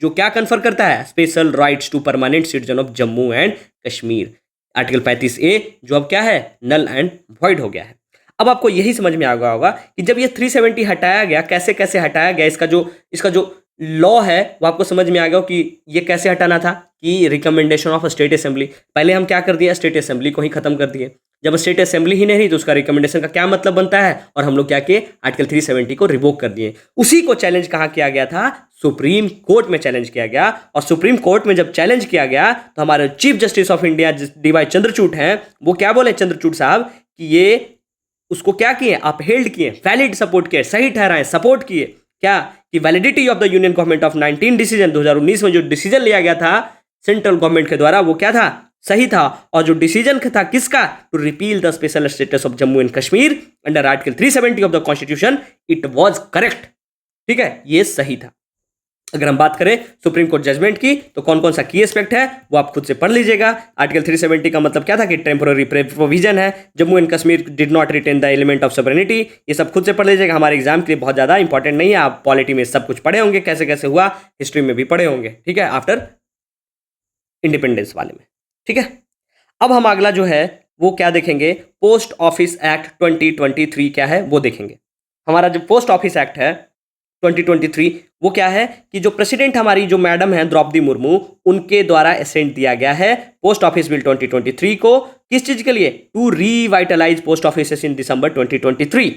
जो क्या कन्फर करता है, special rights to permanent citizen of Jammu and Kashmir. Article 35A जो अब क्या है, नल एंड वॉइड हो गया है। अब आपको यही समझ में आ गया होगा कि जब ये 370 हटाया गया, कैसे कैसे हटाया गया, इसका जो लॉ है वो आपको समझ में आ गया कि ये कैसे हटाना था, कि रिकमेंडेशन ऑफ स्टेट असेंबली। पहले हम क्या कर दिया, स्टेट असेंबली को ही खत्म कर दिए। जब स्टेट असेंबली ही नहीं रही तो उसका रिकमेंडेशन का क्या मतलब बनता है, और हम लोग क्या किए, आर्टिकल 370 को रिवोक कर दिए। उसी को चैलेंज कहाँ किया गया था, सुप्रीम कोर्ट में चैलेंज किया गया। और सुप्रीम कोर्ट में जब चैलेंज किया गया तो हमारे chief justice of India DY Chandrachud हैं, वो क्या बोले चंद्रचूड़ साहब कि ये उसको क्या किए, अपहेल्ड किए, वैलिड सपोर्ट किए, सही ठहराए, सपोर्ट किए क्या, कि validity of the union government of 19 decision, 2019 में जो डिसीजन लिया गया था सेंट्रल गवर्नमेंट के द्वारा, वो क्या था, सही था। और जो डिसीजन था किसका, to repeal the special status of Jammu and Kashmir under article 370 of the constitution, it was correct, ठीक है, ये सही था। अगर हम बात करें सुप्रीम कोर्ट जजमेंट की तो कौन कौन सा की एस्पेक्ट है वो आप खुद से पढ़ लीजिएगा। आर्टिकल 370 का मतलब क्या था कि टेम्पोररी प्रोविजन है, Jammu and Kashmir did not retain the element of sovereignty. ये सब खुद से पढ़ लीजिएगा, हमारे एग्जाम के लिए बहुत ज़्यादा इंपॉर्टेंट नहीं है। आप पॉलिटी में सब कुछ पढ़े होंगे, कैसे कैसे हुआ, हिस्ट्री में भी पढ़े होंगे, ठीक है, आफ्टर इंडिपेंडेंस वाले में, ठीक है। अब हम अगला जो है वो क्या देखेंगे, पोस्ट ऑफिस एक्ट 2023 क्या है वो देखेंगे। हमारा जो पोस्ट ऑफिस एक्ट है 2023 वो क्या है कि जो प्रेसिडेंट हमारी जो मैडम है द्रौपदी मुर्मू, उनके द्वारा असेंट दिया गया है पोस्ट ऑफिस बिल 2023 को। किस चीज के लिए? To revitalize post office in December 2023।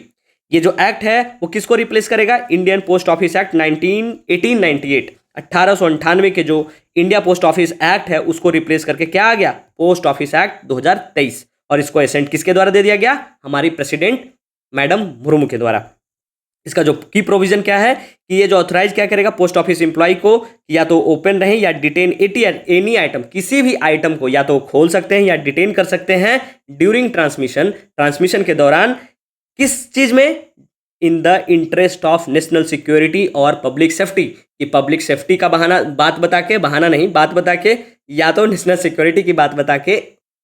ये जो एक्ट है वो किसको रिप्लेस करेगा? इंडियन पोस्ट ऑफिस एक्ट 1898 1898 के जो इंडिया पोस्ट ऑफिस एक्ट है उसको रिप्लेस करके क्या आ गया? Post office act 2023। और इसको एसेंट किसके द्वारा दे दिया गया? हमारी प्रेसिडेंट मैडम मुर्मू के द्वारा। इसका जो की प्रोविजन क्या है कि ये जो ऑथराइज क्या करेगा? पोस्ट ऑफिस एम्प्लॉय को या तो ओपन रहे या डिटेन एनी आइटम, किसी भी आइटम को या तो खोल सकते हैं या डिटेन कर सकते हैं ड्यूरिंग ट्रांसमिशन के दौरान। किस चीज में? In the interest of national security और पब्लिक सेफ्टी। कि पब्लिक सेफ्टी का बात बता के या तो नेशनल सिक्योरिटी की बात बता के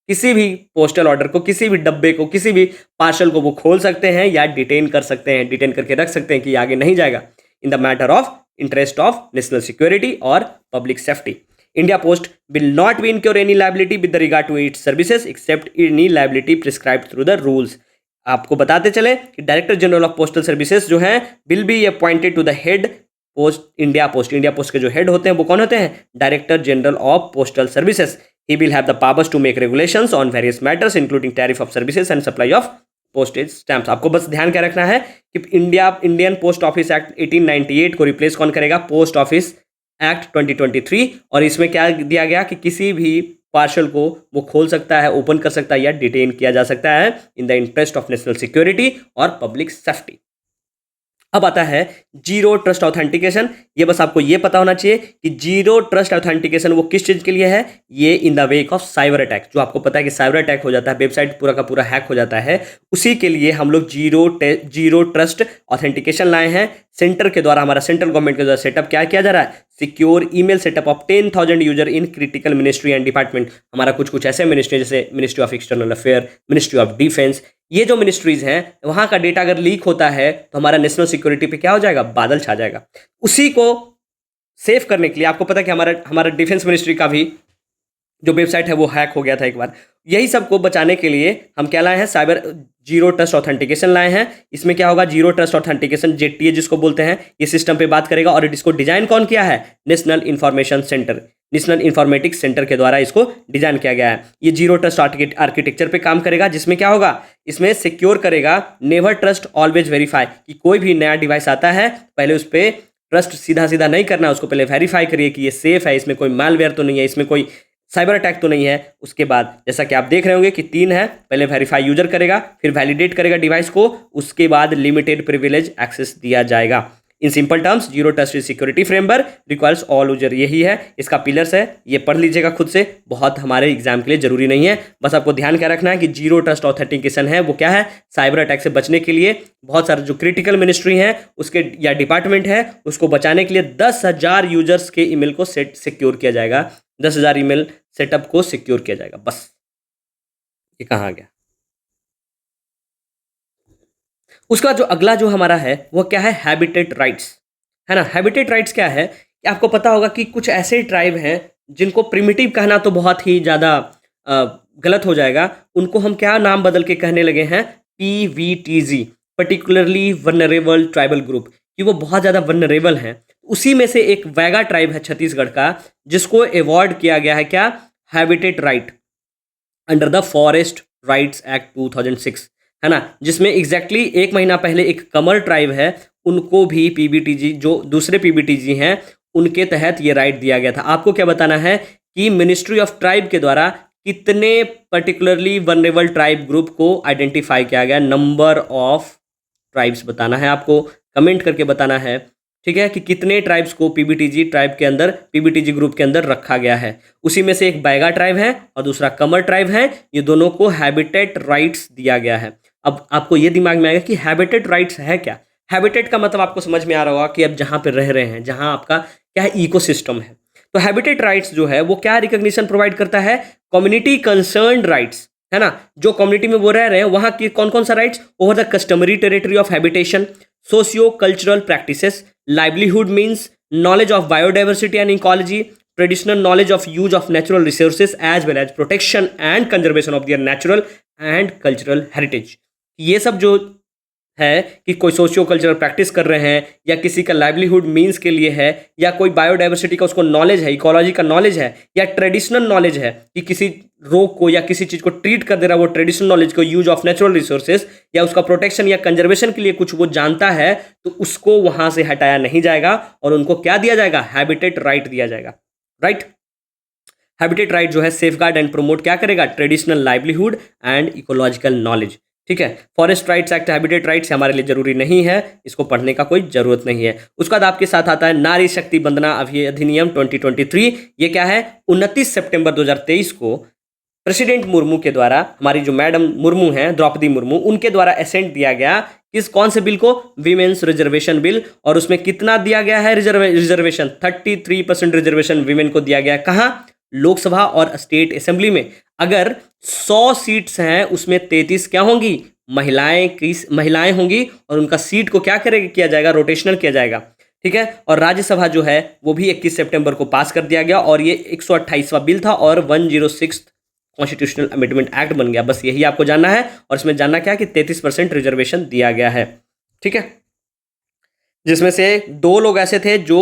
किसी भी पोस्टल ऑर्डर को, किसी भी डब्बे को, किसी भी पार्सल को वो खोल सकते हैं या डिटेन कर सकते हैं, डिटेन करके रख सकते हैं कि आगे नहीं जाएगा। In the matter of interest of national security और public safety. India Post will not be incur any liability with regard to its services except any liability prescribed through the rules. आपको बताते चले कि director general of postal services जो हैं will be appointed to the head India Post के जो head होते हैं वो कौन होते हैं? Director general of postal services. He will have the powers to make regulations on various matters including tariff of services and supply of postage stamps। आपको बस ध्यान क्या रखना है कि इंडियन पोस्ट ऑफिस एक्ट 1898 को रिप्लेस कौन करेगा? Post office act 2023। और इसमें क्या दिया गया कि किसी भी पार्सल को वो खोल सकता है, ओपन कर सकता है या डिटेन किया जा सकता है in the interest of national security और पब्लिक सेफ्टी। अब आता है जीरो ट्रस्ट ऑथेंटिकेशन। ये बस आपको ये पता होना चाहिए कि जीरो ट्रस्ट ऑथेंटिकेशन वो किस चीज़ के लिए है? ये in the wake of cyber attack. जो आपको पता है कि साइबर अटैक हो जाता है, वेबसाइट पूरा का पूरा हैक हो जाता है, उसी के लिए हम लोग जीरो ट्रस्ट ऑथेंटिकेशन लाए हैं। सेंटर के द्वारा, हमारा सेंट्रल गवर्नमेंट के द्वारा सेटअप क्या किया जा रहा है? Secure email setup of 10,000 user in critical ministry and department. हमारा कुछ ऐसे मिनिस्ट्री जैसे ministry of external affair, ministry of defence, ये जो मिनिस्ट्रीज हैं वहां का डेटा अगर लीक होता है तो हमारा नेशनल सिक्योरिटी पे क्या हो जाएगा? बादल छा जाएगा। उसी को सेव करने के लिए आपको पता है कि हमारा डिफेंस मिनिस्ट्री का भी जो वेबसाइट है वो हैक हो गया था एक बार। यही सबको बचाने के लिए हम क्या लाए हैं? साइबर जीरो ट्रस्ट ऑथेंटिकेशन लाए हैं। इसमें क्या होगा? जीरो ट्रस्ट ऑथेंटिकेशन, जेटीए जिसको बोलते हैं, ये सिस्टम पे बात करेगा। और इसको डिजाइन कौन किया है? नेशनल इंफॉर्मेटिक्स सेंटर के द्वारा इसको डिजाइन किया गया है। ये जीरो ट्रस्ट आर्किटेक्चर पे काम करेगा, जिसमें क्या होगा? इसमें सिक्योर करेगा, नेवर ट्रस्ट ऑलवेज वेरीफाई। कि कोई भी नया डिवाइस आता है पहले उस पर ट्रस्ट सीधा नहीं करना, उसको पहले वेरीफाई करिए कि ये सेफ है, इसमें कोई मैलवेयर तो नहीं है, इसमें कोई साइबर अटैक तो नहीं है। उसके बाद जैसा कि आप देख रहे होंगे कि 3 है, पहले वेरीफाई यूजर करेगा, फिर वैलिडेट करेगा डिवाइस को, उसके बाद लिमिटेड प्रिविलेज एक्सेस दिया जाएगा। In simple terms zero trust security framework requires all user. यही है इसका पिलर्स है, ये पढ़ लीजिएगा खुद से, बहुत हमारे एग्जाम के लिए जरूरी नहीं है। बस आपको ध्यान क्या रखना है कि जीरो ट्रस्ट ऑथेंटिकेशन है वो क्या है? साइबर अटैक से बचने के लिए बहुत सारे जो क्रिटिकल मिनिस्ट्री हैं उसके या डिपार्टमेंट है उसको बचाने के लिए 10,000 यूजर्स के ईमेल को सिक्योर किया जाएगा। 10,000 ईमेल सेटअप को सिक्योर किया जाएगा। बस ये कहाँ आ गया? उसका जो अगला जो हमारा है वो क्या है? हैबिटेट राइट्स, है ना। हैबिटेट राइट्स क्या है? आपको पता होगा कि कुछ ऐसे ट्राइब हैं जिनको प्रिमिटिव कहना तो बहुत ही ज़्यादा गलत हो जाएगा, उनको हम क्या नाम बदल के कहने लगे हैं? PVTG, particularly vulnerable tribal group, कि वो बहुत ज़्यादा वनरेबल हैं। उसी में से एक वैगा ट्राइब है छत्तीसगढ़ का, जिसको अवॉर्ड किया गया है क्या? Habitat right under the forest rights act 2006, है ना। जिसमें एग्जैक्टली एक महीना पहले एक कमर ट्राइब है, उनको भी PBTG, जो दूसरे PBTG हैं उनके तहत ये राइट दिया गया था। आपको क्या बताना है कि मिनिस्ट्री ऑफ ट्राइब के द्वारा कितने पर्टिकुलरली वनरेबल ट्राइब ग्रुप को आइडेंटिफाई किया गया, नंबर ऑफ ट्राइब्स बताना है आपको, कमेंट करके बताना है, ठीक है, कि कितने ट्राइब्स को PBTG ट्राइब के अंदर, PBTG ग्रुप के अंदर रखा गया है। उसी में से एक बैगा ट्राइब है और दूसरा कमर ट्राइब है, ये दोनों को हैबिटेट राइट्स दिया गया है। अब आपको ये दिमाग में आएगा कि हैबिटेट राइट्स है क्या। हैबिटेट का मतलब आपको समझ में आ रहा होगा कि अब जहाँ पे रह रहे हैं, जहाँ आपका क्या है, इकोसिस्टम है। तो हैबिटेट राइट्स जो है वो क्या रिकॉग्निशन प्रोवाइड करता है? कम्युनिटी कंसर्न्ड राइट्स, है ना। जो कम्युनिटी में वो रह रहे हैं वहाँ की कौन कौन सा rights? Over the customary territory of habitation, socio cultural practices, livelihood means, knowledge of biodiversity and ecology, traditional knowledge of use of natural resources as well as protection and conservation of their natural and cultural heritage. ये सब जो है कि कोई socio cultural practice कर रहे हैं या किसी का लाइवलीहुड मीन्स के लिए है या कोई बायोडाइवर्सिटी का उसको नॉलेज है, इकोलॉजी का नॉलेज है या ट्रेडिशनल नॉलेज है कि किसी रोग को या किसी चीज़ को ट्रीट कर दे रहा है, वो ट्रेडिशनल नॉलेज को, यूज ऑफ नेचुरल रिसोर्सेज या उसका प्रोटेक्शन या कंजर्वेशन के लिए कुछ वो जानता है, तो उसको वहां से हटाया नहीं जाएगा और उनको क्या दिया जाएगा, हैबिटेट राइट दिया जाएगा। राइट, हैबिटेट राइट जो है सेफगार्ड एंड प्रमोट क्या करेगा, traditional livelihood and ecological knowledge. ठीक है, forest rights act, habitat rights हमारे लिए जरूरी नहीं है, इसको पढ़ने का कोई जरूरत नहीं है। उसके बाद आपके साथ आता है नारी शक्ति वंदना अधिनियम 2023। ये क्या है, 29 सितंबर 2023 को प्रेसिडेंट मुर्मू के द्वारा, हमारी जो मैडम मुर्मू हैं द्रौपदी मुर्मू, उनके द्वारा एसेंट दिया गया किस कौन से बिल को, विमेन्स रिजर्वेशन बिल। और उसमें कितना दिया गया है रिजर्वेशन, 33% रिजर्वेशन विमेन को दिया गया। कहाँ, लोकसभा और स्टेट असेंबली में। अगर 100 सीट्स हैं उसमें 33 क्या होंगी, महिलाएं होंगी और उनका सीट को क्या किया जाएगा, रोटेशनल किया जाएगा। ठीक है, और राज्यसभा जो है वो भी 21 सितंबर को पास कर दिया गया और ये 128वां बिल था और 106 कॉन्स्टिट्यूशनल अमेंडमेंट एक्ट बन गया। बस यही आपको जानना है और इसमें जानना क्या कि 33% रिजर्वेशन दिया गया है। ठीक है, जिसमें से 2 लोग ऐसे थे जो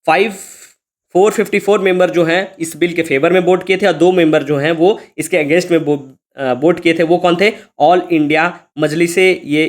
454 मेंबर जो हैं इस बिल के फेवर में वोट किए थे और 2 मेंबर जो हैं वो इसके अगेंस्ट में वोट किए थे। वो कौन थे, ऑल इंडिया मजलिसे ये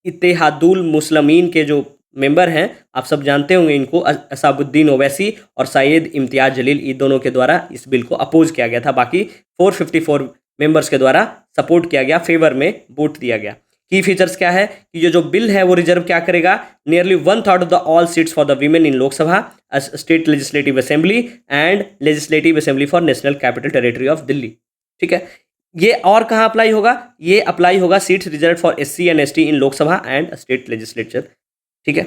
इत्तेहादुल मुस्लिमीन के जो मेंबर हैं, आप सब जानते होंगे इनको, असाबुद्दीन ओवैसी और सैयद इम्तियाज जलील, इन दोनों के द्वारा इस बिल को अपोज किया गया था। बाकी 454 मेंबर्स के द्वारा सपोर्ट किया गया, फेवर में वोट दिया गया। की फीचर्स क्या है कि ये जो बिल है वो रिजर्व क्या करेगा, nearly 1/3 of the all seats for the women in Lok Sabha, state legislative assembly and legislative assembly for national capital territory of Delhi. ठीक है, ये और कहाँ अप्लाई होगा, ये अप्लाई होगा seats reserve for SC and ST in Lok Sabha and state legislature. ठीक है,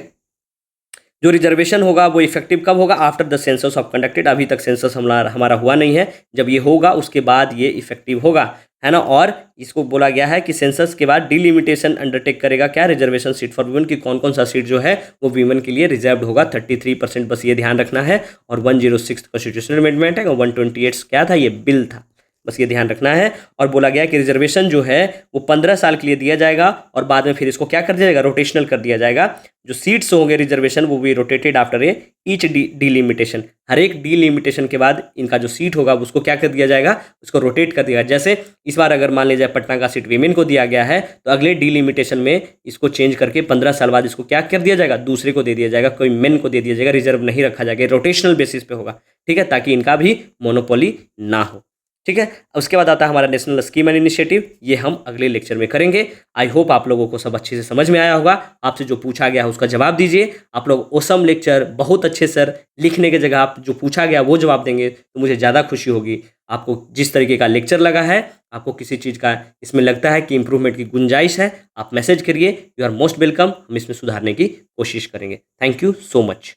जो रिजर्वेशन होगा वो इफेक्टिव कब होगा, after the census of conducted. अभी तक सेंसस हमारा हुआ नहीं है, जब ये होगा उसके बाद ये इफेक्टिव होगा, है ना। और इसको बोला गया है कि सेंसस के बाद डिलिमिटेशन अंडरटेक करेगा क्या, रिजर्वेशन सीट फॉर वुमेन की कौन कौन सा सीट जो है वो वीमेन के लिए रिजर्व होगा, 33%, बस ये ध्यान रखना है। और 106 कॉन्स्टिट्यूशनल अमेंडमेंट है और 128 क्या था, ये बिल था, बस ये ध्यान रखना है। और बोला गया कि रिजर्वेशन जो है वो 15 साल के लिए दिया जाएगा और बाद में फिर इसको क्या कर दिया जाएगा, रोटेशनल कर दिया जाएगा। जो सीट्स होंगे रिजर्वेशन वो भी रोटेटेड आफ्टर ईच डिलिमिटेशन, हर एक डिलिमिटेशन के बाद इनका जो सीट होगा उसको क्या कर दिया जाएगा, उसको रोटेट कर दिया। जैसे इस बार अगर मान लीजिए पटना का सीट वीमेन को दिया गया है तो अगले डिलिमिटेशन में इसको चेंज करके 15 साल बाद इसको क्या कर दिया जाएगा, दूसरे को दे दिया जाएगा, कोई मेन को दे दिया जाएगा, रिजर्व नहीं रखा जाएगा, रोटेशनल बेसिस पे होगा। ठीक है, ताकि इनका भी मोनोपोली ना हो। ठीक है, उसके बाद आता है हमारा नेशनल स्कीम एंड इनिशिएटिव, ये हम अगले लेक्चर में करेंगे। आई होप आप लोगों को सब अच्छे से समझ में आया होगा। आपसे जो पूछा गया है उसका जवाब दीजिए। आप लोग ओसम लेक्चर, बहुत अच्छे सर, लिखने की जगह आप जो पूछा गया वो जवाब देंगे तो मुझे ज़्यादा खुशी होगी। आपको जिस तरीके का लेक्चर लगा है, आपको किसी चीज़ का इसमें लगता है कि इंप्रूवमेंट की गुंजाइश है, आप मैसेज करिए, यू आर मोस्ट वेलकम। हम इसमें सुधारने की कोशिश करेंगे। Thank you so much.